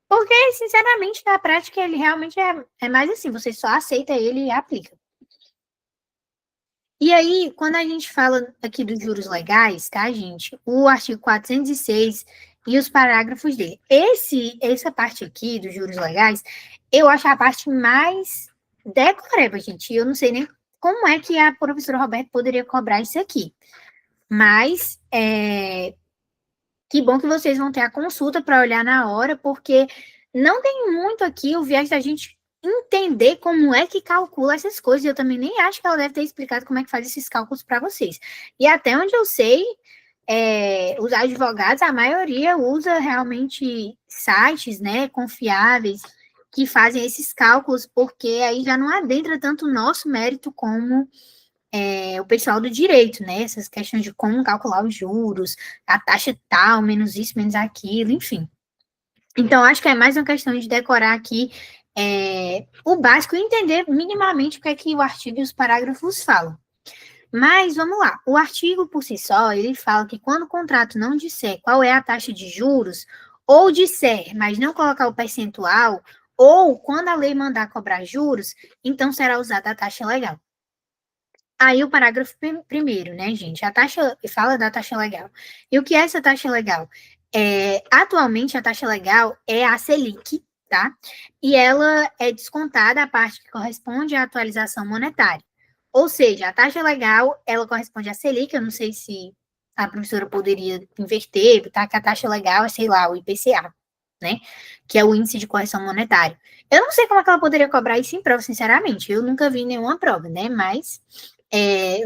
porque, sinceramente, na prática, ele realmente é mais assim, você só aceita ele e aplica. E aí, quando a gente fala aqui dos juros legais, tá, gente? O artigo 406 e os parágrafos dele. Essa parte aqui dos juros legais, eu acho a parte mais decoreba, gente. Eu não sei nem como é que a professora Roberta poderia cobrar isso aqui. Mas, que bom que vocês vão ter a consulta para olhar na hora, porque não tem muito aqui o viés da gente entender como é que calcula essas coisas. Eu também nem acho que ela deve ter explicado como é que faz esses cálculos para vocês. E até onde eu sei, os advogados, a maioria usa realmente sites, né, confiáveis, que fazem esses cálculos, porque aí já não adentra tanto o nosso mérito como o pessoal do direito, né, essas questões de como calcular os juros, a taxa tal, menos isso, menos aquilo, enfim. Então, acho que é mais uma questão de decorar aqui o básico e entender minimamente o que é que o artigo e os parágrafos falam. Mas, vamos lá, o artigo por si só, ele fala que quando o contrato não disser qual é a taxa de juros, ou disser, mas não colocar o percentual, ou quando a lei mandar cobrar juros, então será usada a taxa legal. Aí o parágrafo primeiro, né, gente? A taxa fala da taxa legal. E o que é essa taxa legal? Atualmente, a taxa legal é a Selic, tá? E ela é descontada a parte que corresponde à atualização monetária. Ou seja, a taxa legal, ela corresponde à Selic, eu não sei se a professora poderia inverter, tá? Que a taxa legal é, sei lá, o IPCA, né? Que é o índice de correção monetária. Eu não sei como é que ela poderia cobrar isso em prova, sinceramente. Eu nunca vi nenhuma prova, né? Mas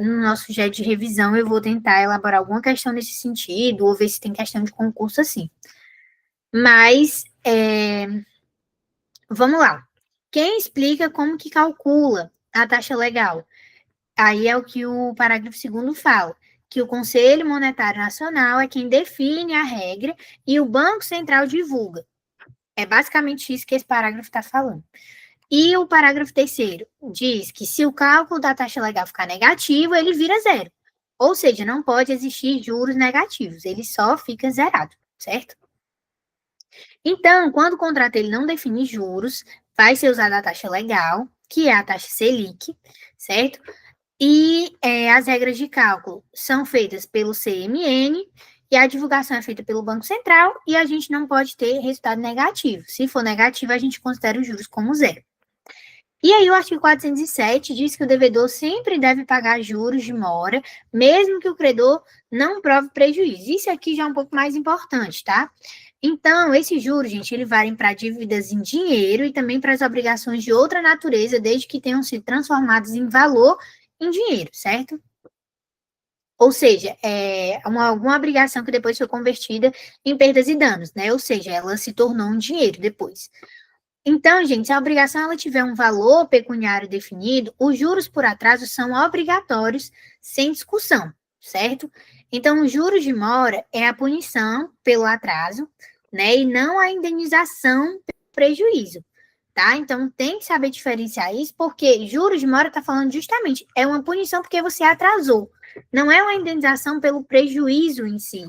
no nosso JET de revisão, eu vou tentar elaborar alguma questão nesse sentido, ou ver se tem questão de concurso assim. Mas, vamos lá. Quem explica como que calcula a taxa legal? Aí é o que o parágrafo 2º fala, que o Conselho Monetário Nacional é quem define a regra e o Banco Central divulga. É basicamente isso que esse parágrafo está falando. E o parágrafo 3º diz que se o cálculo da taxa legal ficar negativo, ele vira zero. Ou seja, não pode existir juros negativos, ele só fica zerado, certo? Então, quando o contrato ele não definir juros, vai ser usada a taxa legal, que é a taxa Selic, certo? E as regras de cálculo são feitas pelo CMN, e a divulgação é feita pelo Banco Central, e a gente não pode ter resultado negativo. Se for negativo, a gente considera os juros como zero. E aí o artigo 407 diz que o devedor sempre deve pagar juros de mora, mesmo que o credor não prove prejuízo. Isso aqui já é um pouco mais importante, tá? Então, esses juros, gente, eles valem para dívidas em dinheiro e também para as obrigações de outra natureza, desde que tenham sido transformados em valor em dinheiro, certo? Ou seja, é alguma obrigação que depois foi convertida em perdas e danos, né? Ou seja, ela se tornou um dinheiro depois. Então, gente, se a obrigação ela tiver um valor pecuniário definido, os juros por atraso são obrigatórios, sem discussão, certo? Então, os juros de mora é a punição pelo atraso, né? E não a indenização pelo prejuízo, tá? Então, tem que saber diferenciar isso, porque juros de mora está falando justamente, é uma punição porque você atrasou, não é uma indenização pelo prejuízo em si,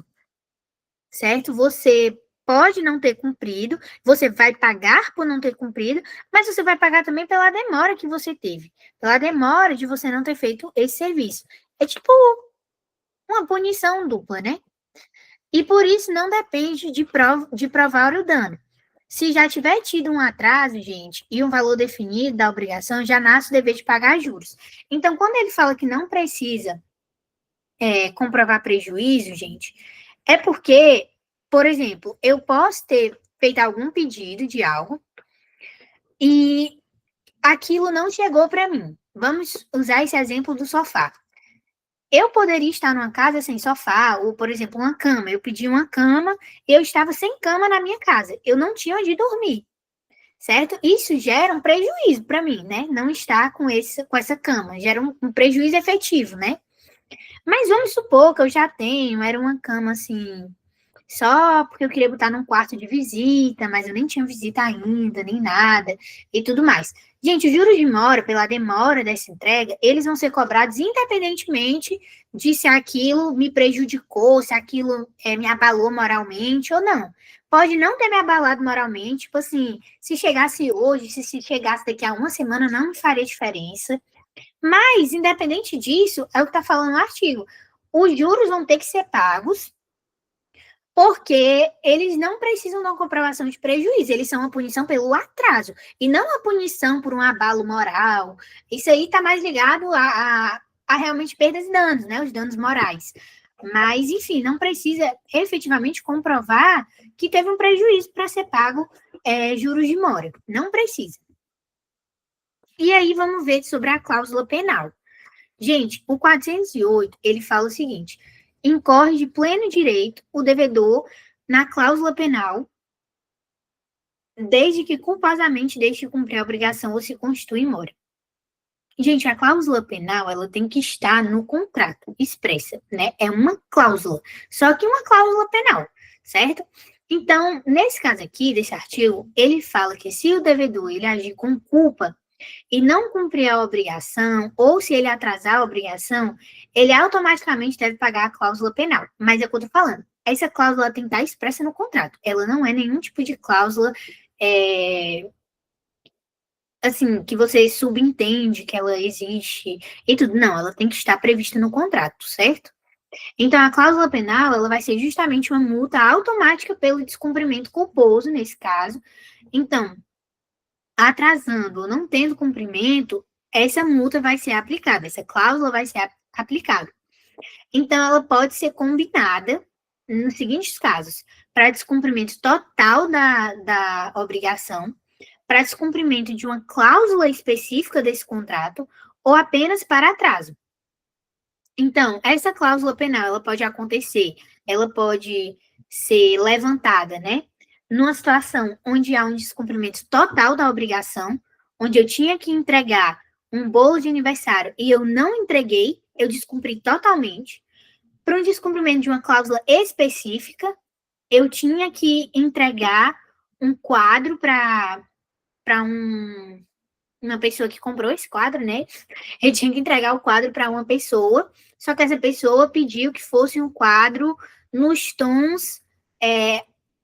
certo? Você pode não ter cumprido, você vai pagar por não ter cumprido, mas você vai pagar também pela demora que você teve, pela demora de você não ter feito esse serviço. É tipo uma punição dupla, né? E por isso não depende de provar o dano. Se já tiver tido um atraso, gente, e um valor definido da obrigação, já nasce o dever de pagar juros. Então, quando ele fala que não precisa comprovar prejuízo, gente, é porque, por exemplo, eu posso ter feito algum pedido de algo e aquilo não chegou para mim. Vamos usar esse exemplo do sofá. Eu poderia estar numa casa sem sofá, ou, por exemplo, uma cama. Eu pedi uma cama, eu estava sem cama na minha casa. Eu não tinha onde dormir, certo? Isso gera um prejuízo para mim, né? Não estar com essa cama. Gera um prejuízo efetivo, né? Mas vamos supor que eu já tenho, era uma cama assim, só porque eu queria botar num quarto de visita, mas eu nem tinha visita ainda, nem nada, e tudo mais. Gente, os juros de mora, pela demora dessa entrega, eles vão ser cobrados independentemente de se aquilo me prejudicou, se aquilo me abalou moralmente ou não. Pode não ter me abalado moralmente, tipo assim, se chegasse hoje, se chegasse daqui a uma semana, não me faria diferença. Mas, independente disso, é o que está falando no artigo. Os juros vão ter que ser pagos porque eles não precisam de uma comprovação de prejuízo, eles são uma punição pelo atraso, e não a punição por um abalo moral. Isso aí está mais ligado a realmente perdas e danos, né? Os danos morais. Mas, enfim, não precisa efetivamente comprovar que teve um prejuízo para ser pago juros de mora. Não precisa. E aí vamos ver sobre a cláusula penal. Gente, o 408, ele fala o seguinte: incorre de pleno direito o devedor na cláusula penal, desde que culposamente deixe de cumprir a obrigação ou se constitui em mora. Gente, a cláusula penal, ela tem que estar no contrato, expressa, né? É uma cláusula, só que uma cláusula penal, certo? Então, nesse caso aqui, desse artigo, ele fala que se o devedor ele agir com culpa e não cumprir a obrigação, ou se ele atrasar a obrigação, ele automaticamente deve pagar a cláusula penal. Mas é o que eu estou falando. Essa cláusula tem que estar expressa no contrato. Ela não é nenhum tipo de cláusula assim, que você subentende que ela existe e tudo. Não, ela tem que estar prevista no contrato, certo? Então, a cláusula penal, ela vai ser justamente uma multa automática pelo descumprimento culposo, nesse caso. Então, atrasando ou não tendo cumprimento, essa multa vai ser aplicada, essa cláusula vai ser aplicada. Então, ela pode ser combinada nos seguintes casos: para descumprimento total da obrigação, para descumprimento de uma cláusula específica desse contrato, ou apenas para atraso. Então, essa cláusula penal, ela pode acontecer, ela pode ser levantada, né? Numa situação onde há um descumprimento total da obrigação, onde eu tinha que entregar um bolo de aniversário e eu não entreguei, eu descumpri totalmente. Para um descumprimento de uma cláusula específica, eu tinha que entregar um quadro para uma pessoa que comprou esse quadro, né? Eu tinha que entregar o quadro para uma pessoa, só que essa pessoa pediu que fosse um quadro nos tons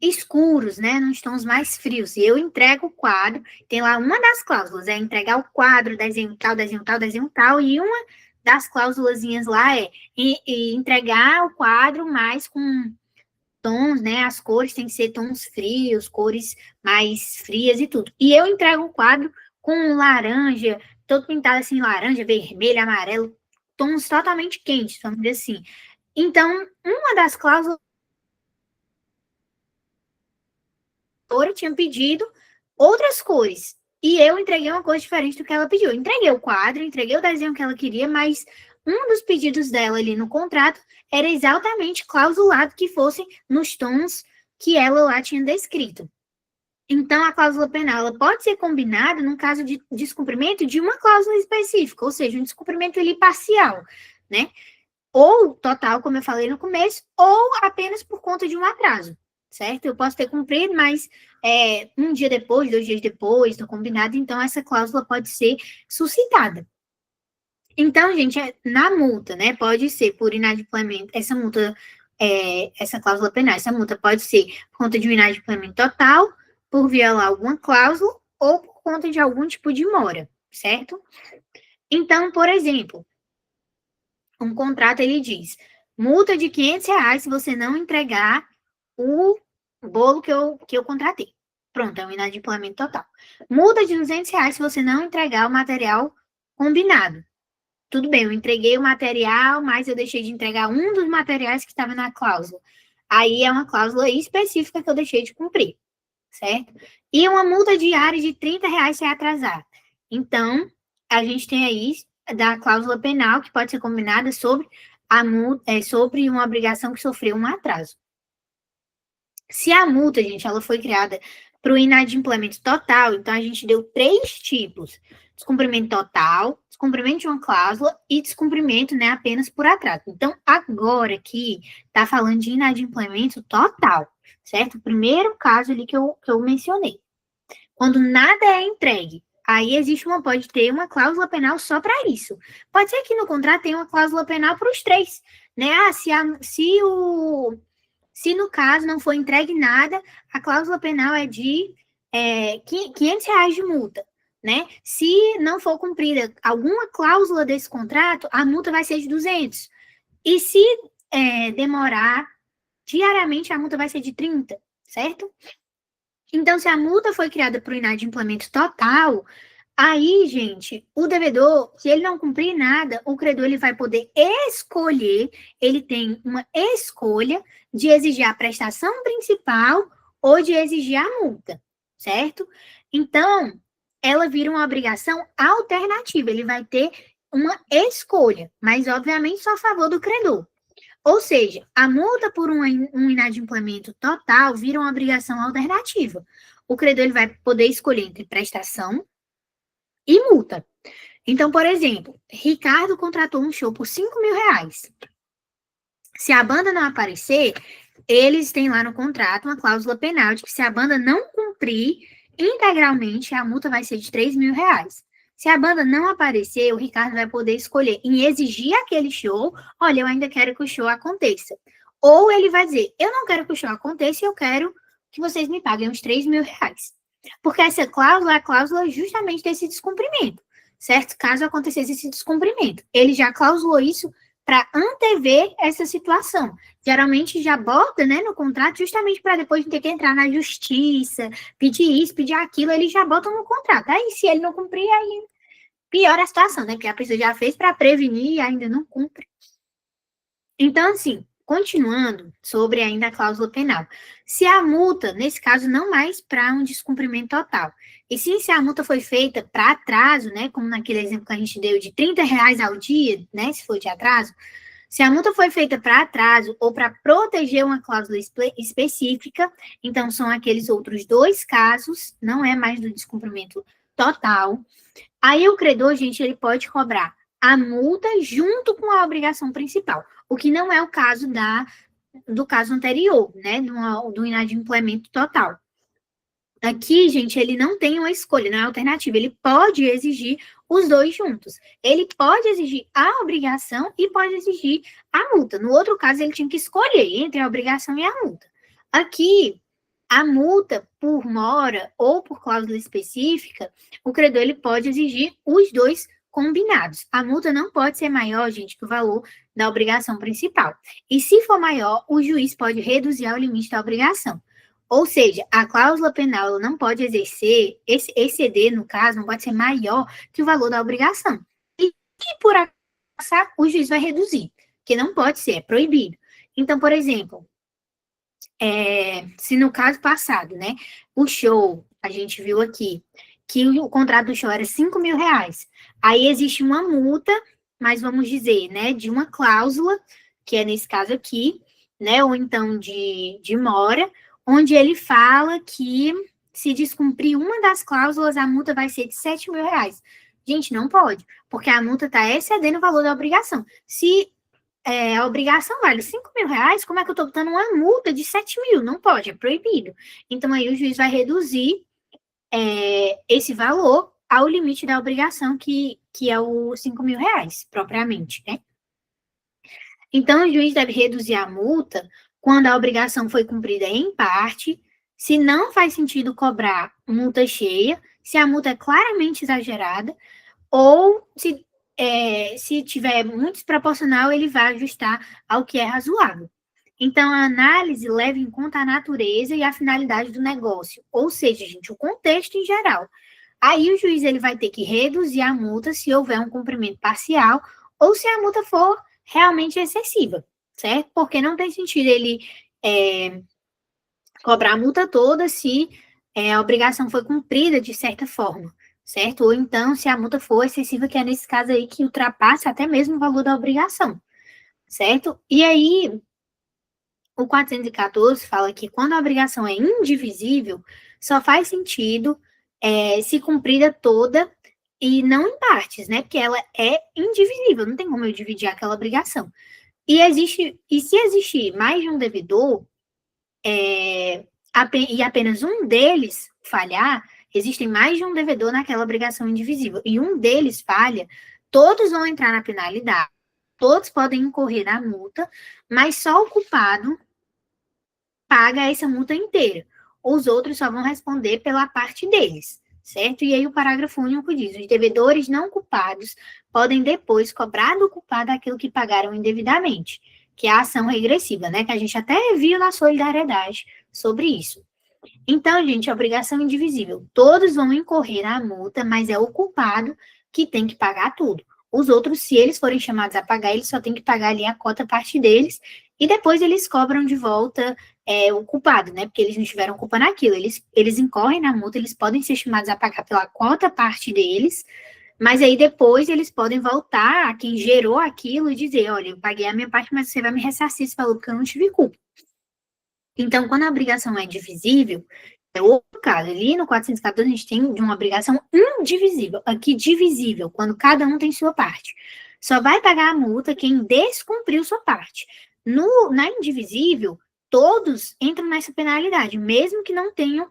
escuros, né? Nos tons mais frios. E eu entrego o quadro, tem lá uma das cláusulas, é entregar o quadro, desenho tal, desenho tal, desenho tal, e uma das cláusulazinhas lá e entregar o quadro mais com tons, né? As cores têm que ser tons frios, cores mais frias e tudo. E eu entrego o quadro com laranja, todo pintado assim, laranja, vermelho, amarelo, tons totalmente quentes, vamos dizer assim. Então, uma das cláusulas tinha pedido outras cores. E eu entreguei uma coisa diferente do que ela pediu. Eu entreguei o quadro, entreguei o desenho que ela queria, mas um dos pedidos dela ali no contrato era exatamente clausulado que fossem nos tons que ela lá tinha descrito. Então, a cláusula penal ela pode ser combinada num caso de descumprimento de uma cláusula específica, ou seja, um descumprimento ali parcial, né? Ou total, como eu falei no começo, ou apenas por conta de um atraso, certo? Eu posso ter cumprido, mas um dia depois, 2 dias depois do combinado, então essa cláusula pode ser suscitada. Então, gente, na multa, né, pode ser por inadimplemento, essa multa, essa cláusula penal, essa multa pode ser por conta de um inadimplemento total, por violar alguma cláusula, ou por conta de algum tipo de mora, certo? Então, por exemplo, um contrato, ele diz, multa de R$ 500 se você não entregar o bolo que eu contratei. Pronto, é um inadimplemento total. Multa de R$ 200 se você não entregar o material combinado. Tudo bem, eu entreguei o material, mas eu deixei de entregar um dos materiais que estava na cláusula. Aí é uma cláusula específica que eu deixei de cumprir, certo? E uma multa diária de R$ 30 se atrasar. Então, a gente tem aí da cláusula penal que pode ser combinada sobre a multa, sobre uma obrigação que sofreu um atraso. Se a multa, gente, ela foi criada para o inadimplemento total, então a gente deu 3 tipos: descumprimento total, descumprimento de uma cláusula e descumprimento, né, apenas por atraso. Então, agora aqui está falando de inadimplemento total, certo? O primeiro caso ali que eu mencionei. Quando nada é entregue, aí pode ter uma cláusula penal só para isso. Pode ser que no contrato tenha uma cláusula penal para os 3, né? Se no caso não for entregue nada, a cláusula penal é de R$ 500 de multa, né? Se não for cumprida alguma cláusula desse contrato, a multa vai ser de 200. E se demorar diariamente, a multa vai ser de 30, certo? Então, se a multa foi criada por inadimplemento total, aí, gente, o devedor, se ele não cumprir nada, o credor ele vai poder escolher, ele tem uma escolha de exigir a prestação principal ou de exigir a multa, certo? Então, ela vira uma obrigação alternativa, ele vai ter uma escolha, mas obviamente só a favor do credor. Ou seja, a multa por um inadimplemento total vira uma obrigação alternativa. O credor ele vai poder escolher entre prestação e multa. Então, por exemplo, Ricardo contratou um show por R$ 5.000. Se a banda não aparecer, eles têm lá no contrato uma cláusula penal de que se a banda não cumprir integralmente, a multa vai ser de R$ 3.000. Se a banda não aparecer, o Ricardo vai poder escolher em exigir aquele show, olha, eu ainda quero que o show aconteça. Ou ele vai dizer, eu não quero que o show aconteça, eu quero que vocês me paguem os R$ 3.000. Porque essa cláusula é a cláusula justamente desse descumprimento, certo? Caso acontecesse esse descumprimento. Ele já clausulou isso para antever essa situação. Geralmente já bota, né, no contrato, justamente para depois não ter que entrar na justiça, pedir isso, pedir aquilo, eles já botam no contrato. Aí, se ele não cumprir, aí piora a situação, né? Porque a pessoa já fez para prevenir e ainda não cumpre. Então, assim, continuando sobre ainda a cláusula penal. Se a multa, nesse caso, não mais para um descumprimento total, e sim se a multa foi feita para atraso, né, como naquele exemplo que a gente deu de R$ 30 ao dia, né, se for de atraso, se a multa foi feita para atraso ou para proteger uma cláusula específica, então são aqueles outros 2 casos, não é mais do descumprimento total. Aí o credor, gente, ele pode cobrar a multa junto com a obrigação principal, o que não é o caso do caso anterior, né, do inadimplemento total. Aqui, gente, ele não tem uma escolha, não é alternativa, ele pode exigir os 2 juntos. Ele pode exigir a obrigação e pode exigir a multa. No outro caso, ele tinha que escolher entre a obrigação e a multa. Aqui, a multa por mora ou por cláusula específica, o credor ele pode exigir os 2 combinados. A multa não pode ser maior, gente, que o valor da obrigação principal. E se for maior, o juiz pode reduzir ao limite da obrigação. Ou seja, a cláusula penal ela não pode exceder, no caso, não pode ser maior que o valor da obrigação. E que por acaso o juiz vai reduzir, que não pode ser, é proibido. Então, por exemplo, se no caso passado, né, o show, a gente viu aqui, que o contrato do show era R$ 5.000, aí existe uma multa, mas vamos dizer, né, de uma cláusula, que é nesse caso aqui, né, ou então de mora, onde ele fala que se descumprir uma das cláusulas, a multa vai ser de R$ 7.000. Gente, não pode, porque a multa está excedendo o valor da obrigação. Se a obrigação vale R$ 5.000, como é que eu estou botando uma multa de 7.000? Não pode, é proibido. Então, aí o juiz vai reduzir esse valor ao limite da obrigação, que é o R$ 5.000, propriamente, né? Então, o juiz deve reduzir a multa quando a obrigação foi cumprida em parte, se não faz sentido cobrar multa cheia, se a multa é claramente exagerada, ou se tiver muito desproporcional, ele vai ajustar ao que é razoável. Então, a análise leva em conta a natureza e a finalidade do negócio, ou seja, gente, o contexto em geral. Aí o juiz ele vai ter que reduzir a multa se houver um cumprimento parcial ou se a multa for realmente excessiva, certo? Porque não tem sentido ele cobrar a multa toda se a obrigação foi cumprida de certa forma, certo? Ou então, se a multa for excessiva, que é nesse caso aí que ultrapassa até mesmo o valor da obrigação, certo? E aí, o 414 fala que quando a obrigação é indivisível, só faz sentido se cumprida toda e não em partes, né? Porque ela é indivisível, não tem como eu dividir aquela obrigação. E se existir mais de um devedor, e apenas um deles falhar, existem mais de um devedor naquela obrigação indivisível, e um deles falha, todos vão entrar na penalidade, todos podem incorrer na multa, mas só o culpado paga essa multa inteira. Os outros só vão responder pela parte deles, certo? E aí o parágrafo único diz: os devedores não culpados podem depois cobrar do culpado aquilo que pagaram indevidamente, que é a ação regressiva, né? Que a gente até viu na solidariedade sobre isso. Então, gente, a obrigação indivisível. Todos vão incorrer na multa, mas é o culpado que tem que pagar tudo. Os outros, se eles forem chamados a pagar, eles só têm que pagar ali a cota parte deles, e depois eles cobram de volta o culpado, né? Porque eles não tiveram culpa naquilo. Eles incorrem na multa, eles podem ser chamados a pagar pela cota parte deles, mas aí depois eles podem voltar a quem gerou aquilo e dizer: olha, eu paguei a minha parte, mas você vai me ressarcir esse valor porque eu não tive culpa. Então, quando a obrigação é divisível, é outro caso. Ali no 414 a gente tem de uma obrigação indivisível. Aqui, divisível, quando cada um tem sua parte. Só vai pagar a multa quem descumpriu sua parte. Na indivisível, todos entram nessa penalidade, mesmo que não tenham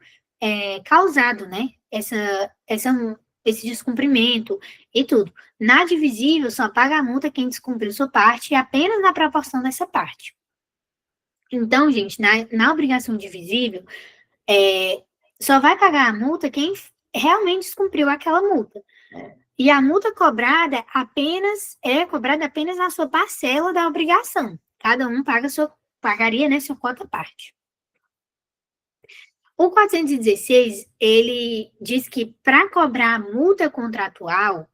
causado, né, esse descumprimento e tudo. Na divisível, só paga a multa quem descumpriu sua parte e apenas na proporção dessa parte. Então, gente, na obrigação divisível, só vai pagar a multa quem realmente descumpriu aquela multa. E a multa cobrada é cobrada apenas na sua parcela da obrigação. Cada um pagaria, né, sua cota parte. O 416, ele diz que para cobrar a multa contratual,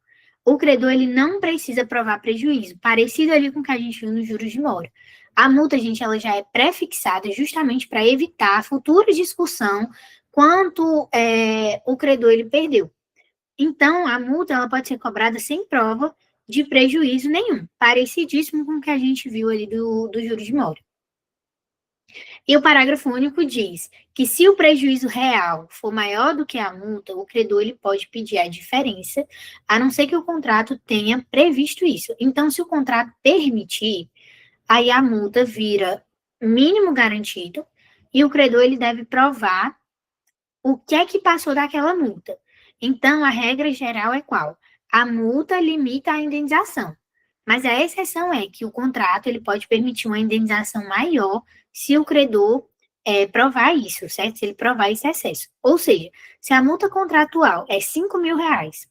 o credor ele não precisa provar prejuízo, parecido ali com o que a gente viu nos juros de mora. A multa, gente, ela já é pré-fixada justamente para evitar a futura discussão quanto o credor ele perdeu. Então, a multa ela pode ser cobrada sem prova de prejuízo nenhum, parecidíssimo com o que a gente viu ali do juros de mora. E o parágrafo único diz que se o prejuízo real for maior do que a multa, o credor ele pode pedir a diferença, a não ser que o contrato tenha previsto isso. Então, se o contrato permitir, aí a multa vira mínimo garantido e o credor ele deve provar o que é que passou daquela multa. Então, a regra geral é qual? A multa limita a indenização. Mas a exceção é que o contrato ele pode permitir uma indenização maior se o credor provar isso, certo? Se ele provar esse excesso. Ou seja, se a multa contratual é R$ 5.000,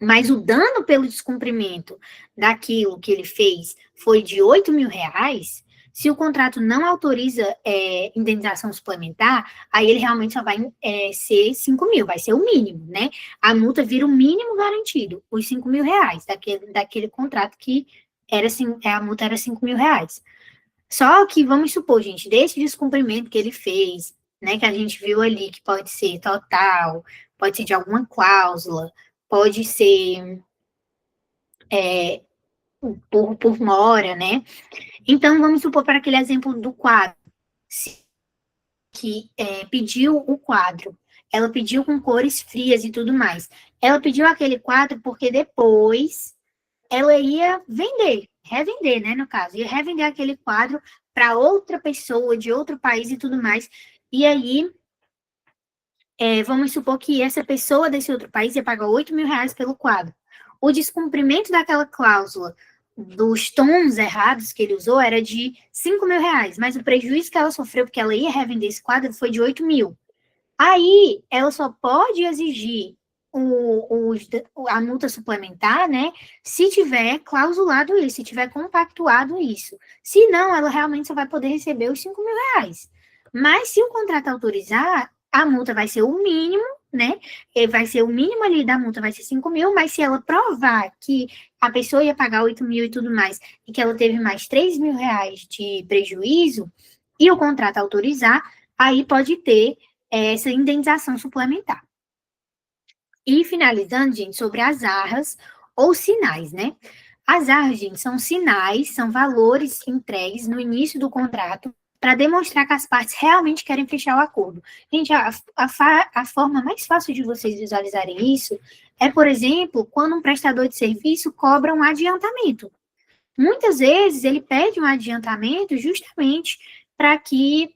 mas o dano pelo descumprimento daquilo que ele fez foi de R$ 8.000, Se o contrato não autoriza indenização suplementar, aí ele realmente só vai ser 5 mil, vai ser o mínimo, né? A multa vira o mínimo garantido, os 5 mil reais daquele contrato que era assim, a multa era 5 mil reais. Só que vamos supor, gente, desse descumprimento que ele fez, né, que a gente viu ali, que pode ser total, pode ser de alguma cláusula, pode ser por mora, né? Então, vamos supor para aquele exemplo do quadro, que pediu o quadro, ela pediu com cores frias e tudo mais. Ela pediu aquele quadro porque depois ela ia vender, revender, né, no caso, ia revender aquele quadro para outra pessoa de outro país e tudo mais. E aí, vamos supor que essa pessoa desse outro país ia pagar 8 mil reais pelo quadro. O descumprimento daquela cláusula dos tons errados que ele usou era de 5 mil reais, mas o prejuízo que ela sofreu porque ela ia revender esse quadro foi de 8 mil. Aí, ela só pode exigir a multa suplementar, né, se tiver clausulado isso, se tiver compactuado isso. Se não, ela realmente só vai poder receber os 5 mil reais. Mas se o contrato autorizar, a multa vai ser o mínimo, né, vai ser o mínimo ali da multa, vai ser 5 mil, mas se ela provar que a pessoa ia pagar 8 mil e tudo mais, e que ela teve mais 3 mil reais de prejuízo, e o contrato autorizar, aí pode ter essa indenização suplementar. E finalizando, gente, sobre as arras ou sinais, né? As arras, gente, são sinais, são valores entregues no início do contrato para demonstrar que as partes realmente querem fechar o acordo. Gente, a forma mais fácil de vocês visualizarem isso é, por exemplo, quando um prestador de serviço cobra um adiantamento. Muitas vezes ele pede um adiantamento justamente para que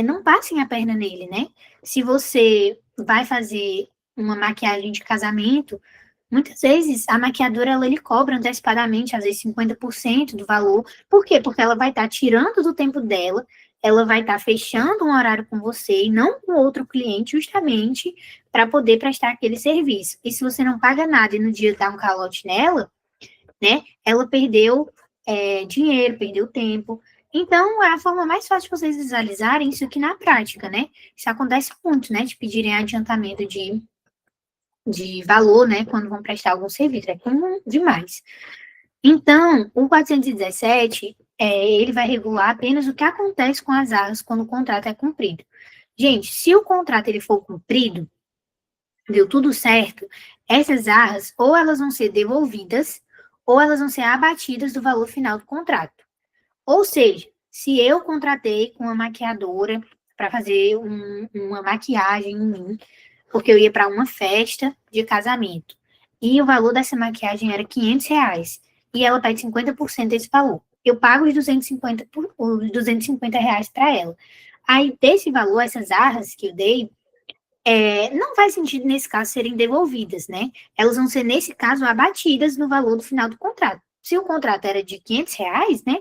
não passem a perna nele, né? Se você vai fazer uma maquiagem de casamento, muitas vezes a maquiadora ela lhe cobra antecipadamente, às vezes 50% do valor. Por quê? Porque ela vai estar tirando do tempo dela, ela vai estar fechando um horário com você e não com outro cliente, justamente para poder prestar aquele serviço. E se você não paga nada e no dia dá um calote nela, né? Ela perdeu dinheiro, perdeu tempo. Então, é a forma mais fácil de vocês visualizarem isso aqui na prática, né? Isso acontece muito, né? De pedirem adiantamento de valor, né? Quando vão prestar algum serviço. É comum demais. Então, o 417, ele vai regular apenas o que acontece com as arras quando o contrato é cumprido. Gente, se o contrato ele for cumprido, deu tudo certo, essas arras ou elas vão ser devolvidas ou elas vão ser abatidas do valor final do contrato. Ou seja, se eu contratei com uma maquiadora para fazer uma maquiagem em mim, porque eu ia para uma festa de casamento, e o valor dessa maquiagem era 500 reais, e ela pede 50% desse valor. Eu pago os 250 reais para ela. Aí, desse valor, essas arras que eu dei, não faz sentido, nesse caso, serem devolvidas, né? Elas vão ser, nesse caso, abatidas no valor do final do contrato. Se o contrato era de 500 reais, né?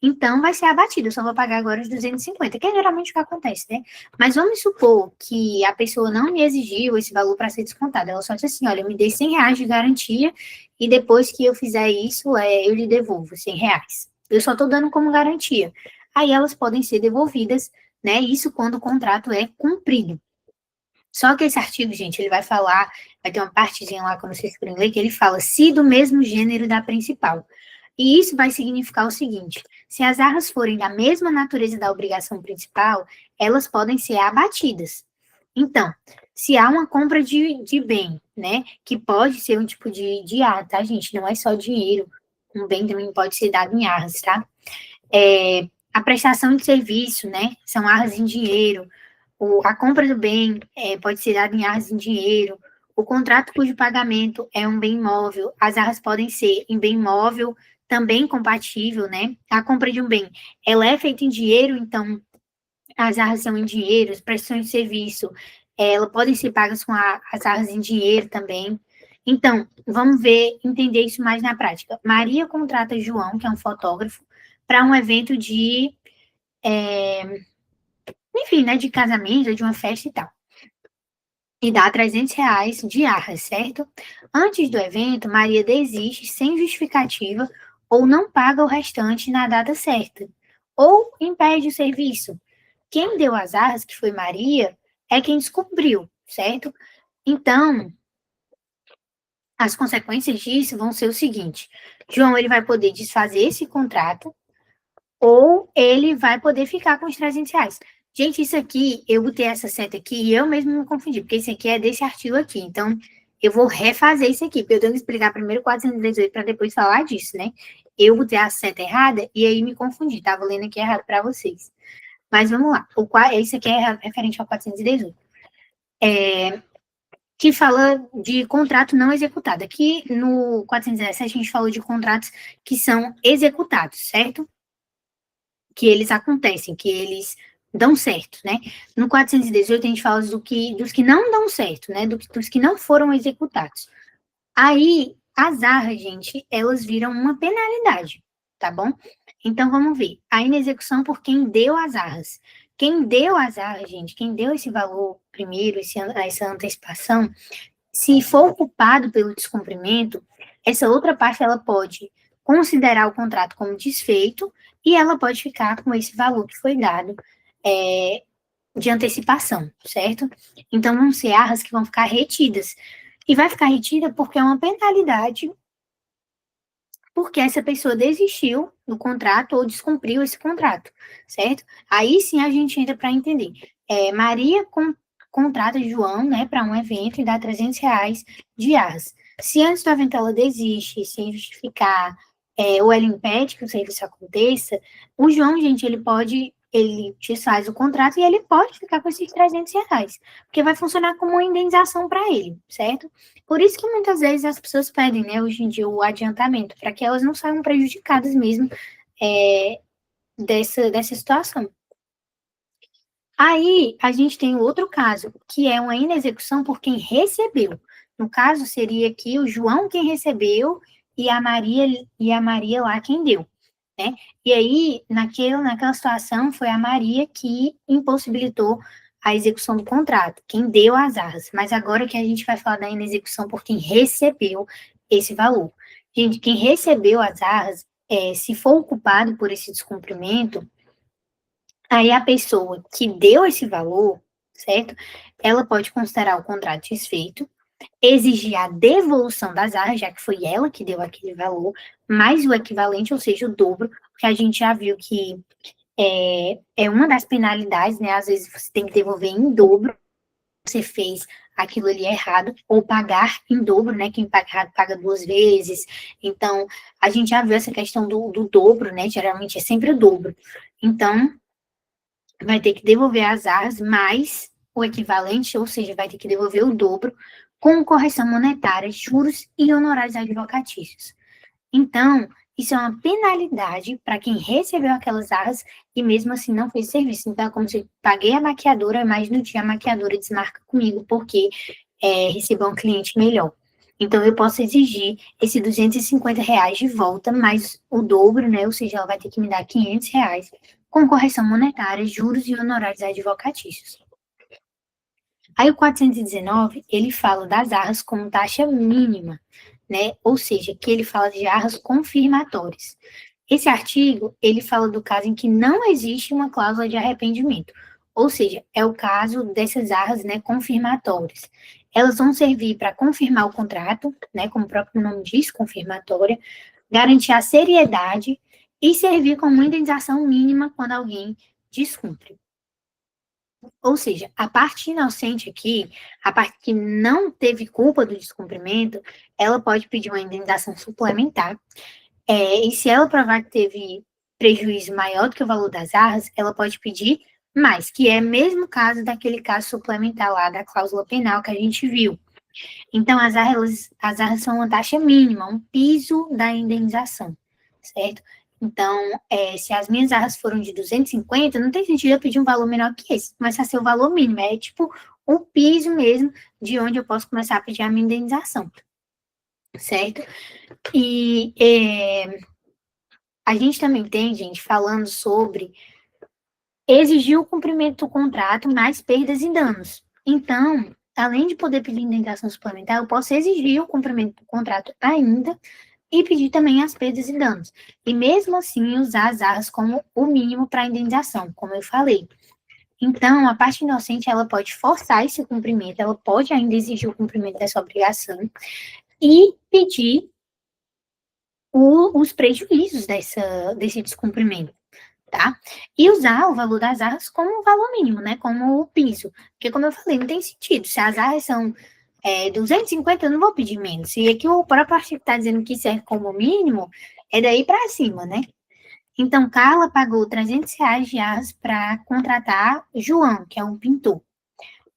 Então, vai ser abatido. Eu só vou pagar agora os 250, que é geralmente o que acontece, né? Mas vamos supor que a pessoa não me exigiu esse valor para ser descontado. Ela só disse assim, olha, eu me dei 100 reais de garantia e depois que eu fizer isso, eu lhe devolvo 100 reais. Eu só estou dando como garantia. Aí elas podem ser devolvidas, né? Isso quando o contrato é cumprido. Só que esse artigo, gente, ele vai falar, vai ter uma partezinha lá, quando vocês forem ler, que ele fala se do mesmo gênero da principal. E isso vai significar o seguinte: se as arras forem da mesma natureza da obrigação principal, elas podem ser abatidas. Então, se há uma compra de bem, né, que pode ser um tipo de arra, tá, gente? Não é só dinheiro. Um bem também pode ser dado em arras, tá? A prestação de serviço, né, são arras em dinheiro. A compra do bem pode ser dada em arras em dinheiro. O contrato cujo pagamento é um bem imóvel, as arras podem ser em bem imóvel, também compatível, né? A compra de um bem, ela é feita em dinheiro, então as arras são em dinheiro, as prestações de serviço, elas podem ser pagas com as arras em dinheiro também. Então, vamos ver, entender isso mais na prática. Maria contrata João, que é um fotógrafo, para um evento enfim, né, de casamento, de uma festa e tal. E dá 300 reais de arras, certo? Antes do evento, Maria desiste sem justificativa ou não paga o restante na data certa. ou impede o serviço. Quem deu as arras, que foi Maria, é quem descobriu, certo? Então, as consequências disso vão ser o seguinte: João ele vai poder desfazer esse contrato ou ele vai poder ficar com os R$ 300. Gente, isso aqui, eu botei essa seta aqui e eu mesmo me confundi, porque isso aqui é desse artigo aqui. Então, eu vou refazer isso aqui, porque eu tenho que explicar primeiro o 418 para depois falar disso, né? Eu botei a seta errada e aí me confundi. Tava lendo aqui errado para vocês. Mas vamos lá. Esse aqui é referente ao 418. Que fala de contrato não executado. Aqui no 417 a gente falou de contratos que são executados, certo? Que eles acontecem, que eles dão certo, né? No 418 a gente fala dos que não dão certo, né? Dos que não foram executados. Aí, as arras, gente, elas viram uma penalidade, tá bom? Então, vamos ver. A inexecução por quem deu as arras. Quem deu as arras, gente, quem deu esse valor primeiro, essa antecipação, se for culpado pelo descumprimento, essa outra parte ela pode considerar o contrato como desfeito e ela pode ficar com esse valor que foi dado de antecipação, certo? Então, vão ser arras que vão ficar retidas. E vai ficar retida porque é uma penalidade, porque essa pessoa desistiu do contrato ou descumpriu esse contrato, certo? Aí sim a gente entra para entender. Maria contrata João, né, para um evento e dá R$ 300 de arras. Se antes do evento ela desiste, sem justificar, ou ela impede que o serviço aconteça, o João, gente, ele desfaz o contrato e ele pode ficar com esses R$ 300, porque vai funcionar como uma indenização para ele, certo? Por isso que muitas vezes as pessoas pedem, né, hoje em dia, o adiantamento, para que elas não saiam prejudicadas mesmo dessa situação. Aí, a gente tem o outro caso, que é uma inexecução por quem recebeu. No caso, seria aqui o João quem recebeu e a Maria lá quem deu, né? E aí, naquela situação, foi a Maria que impossibilitou a execução do contrato, quem deu as arras. Mas agora que a gente vai falar da inexecução por quem recebeu esse valor. Gente, quem recebeu as arras, se for o culpado por esse descumprimento, aí a pessoa que deu esse valor, certo? Ela pode considerar o contrato desfeito, exigir a devolução das arras, já que foi ela que deu aquele valor, mais o equivalente, ou seja, o dobro, porque a gente já viu que é uma das penalidades, né? Às vezes você tem que devolver em dobro, você fez aquilo ali errado, ou pagar em dobro, né? Quem paga errado paga 2 vezes. Então, a gente já viu essa questão do dobro, né? Geralmente é sempre o dobro. Então, vai ter que devolver as arras mais o equivalente, ou seja, vai ter que devolver o dobro, com correção monetária, juros e honorários advocatícios. Então, isso é uma penalidade para quem recebeu aquelas arras e mesmo assim não fez serviço. Então, é como se eu paguei a maquiadora, mas no dia a maquiadora desmarca comigo porque recebeu um cliente melhor. Então, eu posso exigir esse R$ 250 de volta, mais o dobro, né? Ou seja, ela vai ter que me dar R$ 500, com correção monetária, juros e honorários advocatícios. Aí o 419, ele fala das arras como taxa mínima, né? Ou seja, que ele fala de arras confirmatórias. Esse artigo, ele fala do caso em que não existe uma cláusula de arrependimento, ou seja, é o caso dessas arras, né, confirmatórias. Elas vão servir para confirmar o contrato, né, como o próprio nome diz, confirmatória, garantir a seriedade e servir como uma indenização mínima quando alguém descumpre. Ou seja, a parte inocente aqui, a parte que não teve culpa do descumprimento, ela pode pedir uma indenização suplementar. E se ela provar que teve prejuízo maior do que o valor das arras, ela pode pedir mais, que é o mesmo caso daquele caso suplementar lá da cláusula penal que a gente viu. Então, as arras são uma taxa mínima, um piso da indenização, certo? Então, se as minhas arras foram de 250, não tem sentido eu pedir um valor menor que esse. Começa a ser o valor mínimo. É tipo o piso mesmo de onde eu posso começar a pedir a minha indenização. Certo? E a gente também tem, gente, falando sobre exigir o cumprimento do contrato, mais perdas e danos. Então, além de poder pedir indenização suplementar, eu posso exigir o cumprimento do contrato ainda, e pedir também as perdas e danos. E mesmo assim, usar as arras como o mínimo para indenização, como eu falei. Então, a parte inocente, ela pode forçar esse cumprimento, ela pode ainda exigir o cumprimento dessa obrigação e pedir os prejuízos desse descumprimento, tá? E usar o valor das arras como um valor mínimo, né? Como o piso. Porque, como eu falei, não tem sentido. Se as arras são 250, eu não vou pedir menos. E aqui o próprio artigo está dizendo que serve como mínimo, é daí para cima, né? Então, Carla pagou R$ 300 de arras para contratar João, que é um pintor.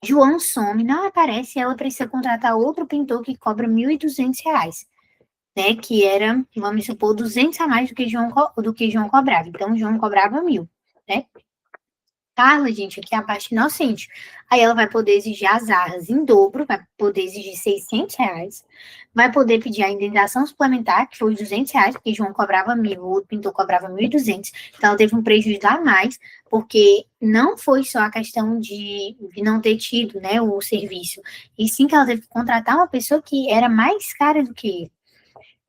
João some, não aparece, e ela precisa contratar outro pintor que cobra R$ 1.200, né? Que era, vamos supor, 200 a mais do que João cobrava. Então, João cobrava 1.000, né? Carla, gente, aqui é a parte inocente. Aí ela vai poder exigir as arras em dobro, vai poder exigir R$ 600, vai poder pedir a indenização suplementar, que foi R$ 200, porque João cobrava 1.000, o outro pintor cobrava 1.200. Então, ela teve um prejuízo a mais, porque não foi só a questão de não ter tido, né, o serviço, e sim que ela teve que contratar uma pessoa que era mais cara do que ele,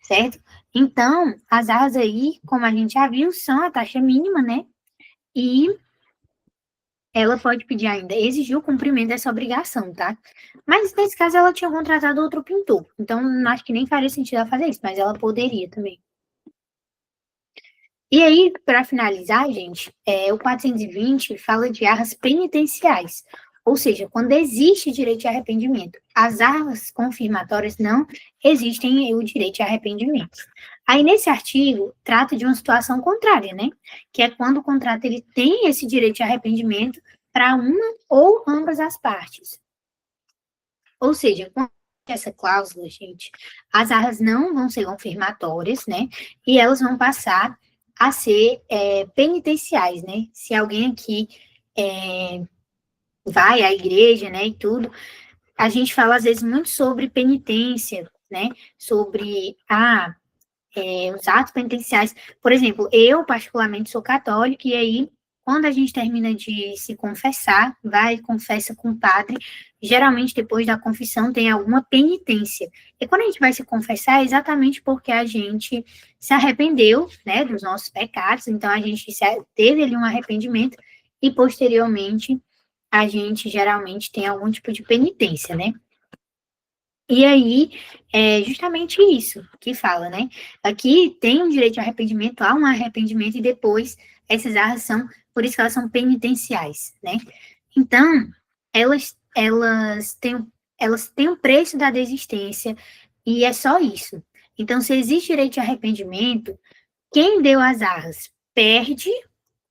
certo? Então, as arras aí, como a gente já viu, são a taxa mínima, né? E ela pode pedir ainda, exigir o cumprimento dessa obrigação, tá? Mas nesse caso ela tinha contratado outro pintor, então acho que nem faria sentido ela fazer isso, mas ela poderia também. E aí, para finalizar, gente, o 420 fala de arras penitenciais, ou seja, quando existe direito de arrependimento. As arras confirmatórias não existem o direito de arrependimento. Aí, nesse artigo, trata de uma situação contrária, né? Que é quando o contrato ele tem esse direito de arrependimento para uma ou ambas as partes. Ou seja, com essa cláusula, gente, as arras não vão ser confirmatórias, né? E elas vão passar a ser penitenciais, né? Se alguém aqui vai à igreja, né, e tudo, a gente fala às vezes muito sobre penitência, né? Sobre os atos penitenciais. Por exemplo, eu particularmente sou católica, e aí, quando a gente termina de se confessar, vai e confessa com o padre, geralmente depois da confissão tem alguma penitência. E quando a gente vai se confessar, é exatamente porque a gente se arrependeu, né, dos nossos pecados, então a gente teve ali um arrependimento, e posteriormente a gente geralmente tem algum tipo de penitência, né? E aí, é justamente isso que fala, né? Aqui tem um direito de arrependimento, há um arrependimento, e depois essas arras são, por isso que elas são penitenciais, né? Então, elas têm o preço da desistência, e é só isso. Então, se existe direito de arrependimento, quem deu as arras perde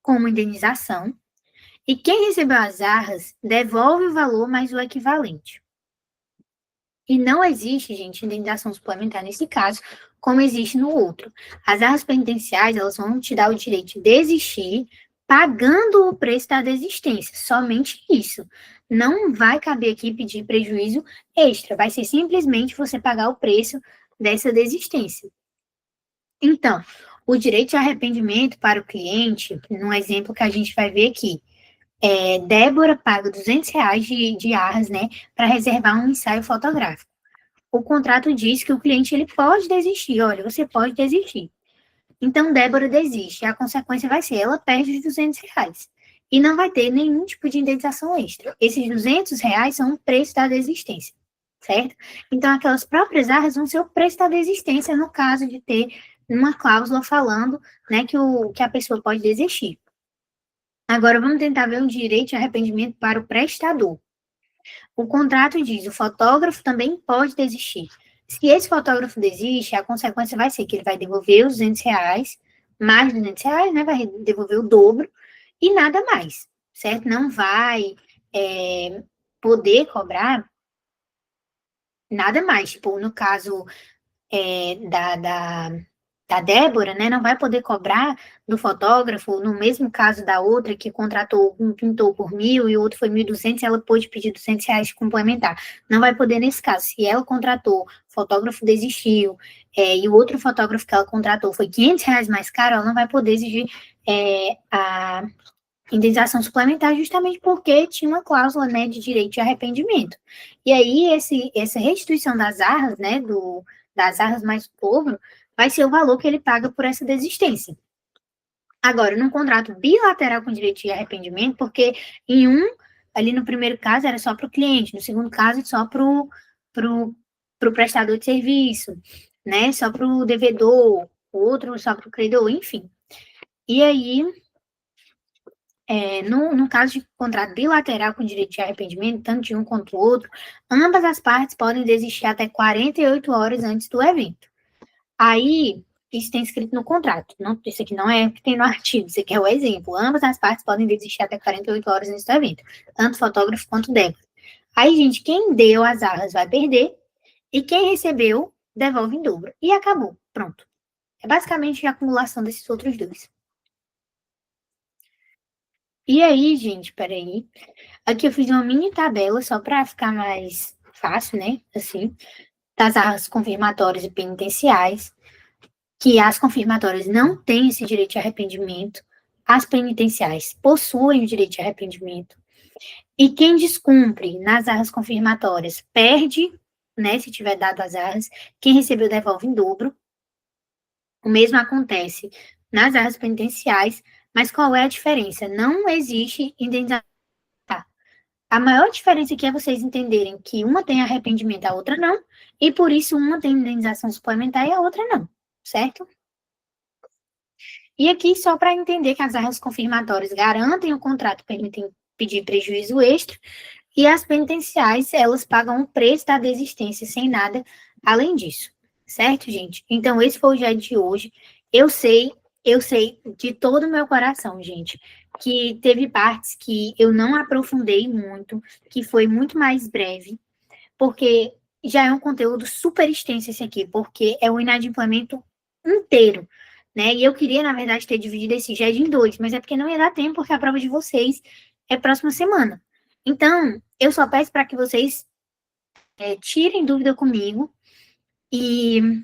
como indenização, e quem recebeu as arras devolve o valor mais o equivalente. E não existe, gente, indenização suplementar nesse caso, como existe no outro. As arras penitenciais, elas vão te dar o direito de desistir, pagando o preço da desistência, somente isso. Não vai caber aqui pedir prejuízo extra, vai ser simplesmente você pagar o preço dessa desistência. Então, o direito de arrependimento para o cliente, num exemplo que a gente vai ver aqui, Débora paga R$ 200 de arras, né, para reservar um ensaio fotográfico. O contrato diz que o cliente ele pode desistir. Olha, você pode desistir. Então, Débora desiste. A consequência vai ser, ela perde os R$ 200. E não vai ter nenhum tipo de indenização extra. Esses R$ 200 são o preço da desistência, certo? Então, aquelas próprias arras vão ser o preço da desistência no caso de ter uma cláusula falando, né, que a pessoa pode desistir. Agora, vamos tentar ver o direito de arrependimento para o prestador. O contrato diz, o fotógrafo também pode desistir. Se esse fotógrafo desiste, a consequência vai ser que ele vai devolver os R$ 200, mais R$ 200, né? Vai devolver o dobro e nada mais, certo? Não vai poder cobrar nada mais. Tipo, no caso da Débora, né, não vai poder cobrar do fotógrafo, no mesmo caso da outra, que contratou um pintor por 1.000 e o outro foi 1.200, ela pôde pedir R$ 200 de complementar. Não vai poder nesse caso. Se ela contratou, o fotógrafo desistiu, e o outro fotógrafo que ela contratou foi R$ 500 mais caro, ela não vai poder exigir a indenização suplementar, justamente porque tinha uma cláusula, né, de direito de arrependimento. E aí, essa restituição das arras, né, das arras mais o dobro, vai ser o valor que ele paga por essa desistência. Agora, num contrato bilateral com direito de arrependimento, porque em um, ali no primeiro caso, era só para o cliente, no segundo caso, só para o prestador de serviço, né? Só para o devedor, outro só para o credor, enfim. E aí, no caso de contrato bilateral com direito de arrependimento, tanto de um quanto do outro, ambas as partes podem desistir até 48 horas antes do evento. Aí, isso tem escrito no contrato. Não, isso aqui não é o que tem no artigo, isso aqui é o exemplo. Ambas as partes podem desistir até 48 horas antes do evento, tanto fotógrafo quanto débito. Aí, gente, quem deu as arras vai perder e quem recebeu devolve em dobro. E acabou. Pronto. É basicamente a acumulação desses outros dois. E aí, gente, peraí. Aqui eu fiz uma mini tabela só para ficar mais fácil, né? Assim, das arras confirmatórias e penitenciais, que as confirmatórias não têm esse direito de arrependimento, as penitenciais possuem o direito de arrependimento, e quem descumpre nas arras confirmatórias perde, né, se tiver dado as arras, quem recebeu devolve em dobro. O mesmo acontece nas arras penitenciais, mas qual é a diferença? Não existe indenização. A maior diferença aqui é vocês entenderem que uma tem arrependimento, a outra não, e por isso uma tem indenização suplementar e a outra não, certo? E aqui, só para entender que as arras confirmatórias garantem o contrato, permitem pedir prejuízo extra, e as penitenciais, elas pagam o preço da desistência, sem nada além disso. Certo, gente? Então, esse foi o dia de hoje. Eu sei de todo o meu coração, gente, que teve partes que eu não aprofundei muito, que foi muito mais breve, porque já é um conteúdo super extenso esse aqui, porque é o inadimplemento inteiro, né? E eu queria, na verdade, ter dividido esse GED em dois, mas é porque não ia dar tempo, porque a prova de vocês é próxima semana. Então, eu só peço para que vocês tirem dúvida comigo e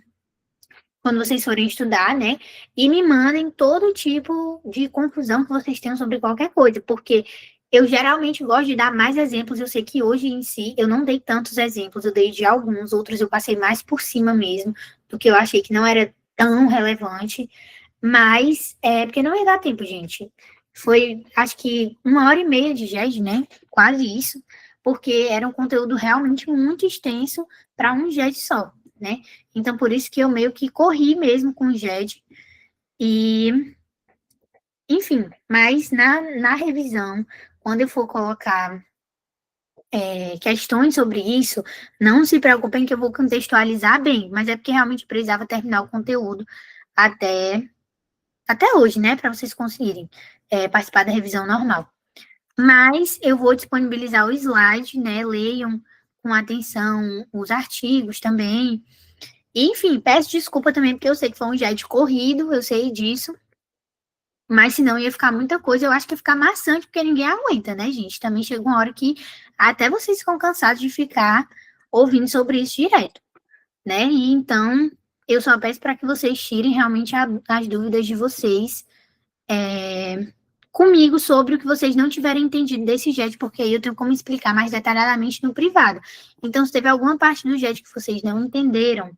quando vocês forem estudar, né? E me mandem todo tipo de confusão que vocês tenham sobre qualquer coisa, porque eu geralmente gosto de dar mais exemplos. Eu sei que hoje em si eu não dei tantos exemplos, eu dei de alguns, outros eu passei mais por cima mesmo, porque eu achei que não era tão relevante, mas é porque não ia dar tempo, gente. Foi, acho que 1h30 de GED, né? Quase isso, porque era um conteúdo realmente muito extenso para um GED só, né? Então, por isso que eu meio que corri mesmo com o GED. E, enfim, mas na revisão, quando eu for colocar questões sobre isso, não se preocupem que eu vou contextualizar bem, mas é porque realmente precisava terminar o conteúdo até, até hoje, né? Para vocês conseguirem participar da revisão normal. Mas eu vou disponibilizar o slide, né? Leiam com atenção os artigos também. Enfim, peço desculpa também, porque eu sei que foi um jet corrido, eu sei disso. Mas senão ia ficar muita coisa, eu acho que ia ficar maçante, porque ninguém aguenta, né, gente? Também chega uma hora que até vocês ficam cansados de ficar ouvindo sobre isso direto, né? E então, eu só peço para que vocês tirem realmente as dúvidas de vocês comigo sobre o que vocês não tiverem entendido desse jet, porque aí eu tenho como explicar mais detalhadamente no privado. Então, se teve alguma parte do jet que vocês não entenderam,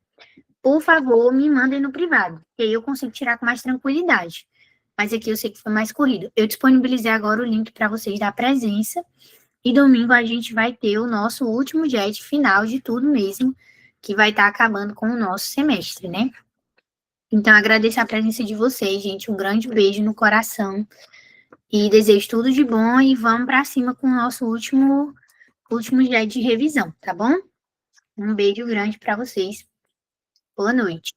por favor, me mandem no privado, que aí eu consigo tirar com mais tranquilidade. Mas aqui eu sei que foi mais corrido. Eu disponibilizei agora o link para vocês da presença, e domingo a gente vai ter o nosso último jet final de tudo mesmo, que vai estar acabando com o nosso semestre, né? Então, agradeço a presença de vocês, gente. Um grande beijo no coração. E desejo tudo de bom e vamos para cima com o nosso último jet de revisão, tá bom? Um beijo grande para vocês. Boa noite.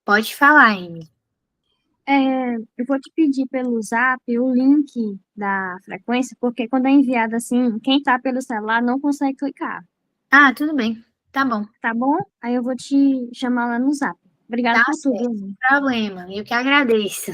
Pode falar, Amy. Eu vou te pedir pelo Zap o link da frequência, porque quando é enviado assim, quem tá pelo celular não consegue clicar, Ah, tudo bem. Tá bom. tá bom? Aí eu vou te chamar lá no Zap. Obrigada Tá por tudo, certo. Anny. Sem problema. Eu que agradeço.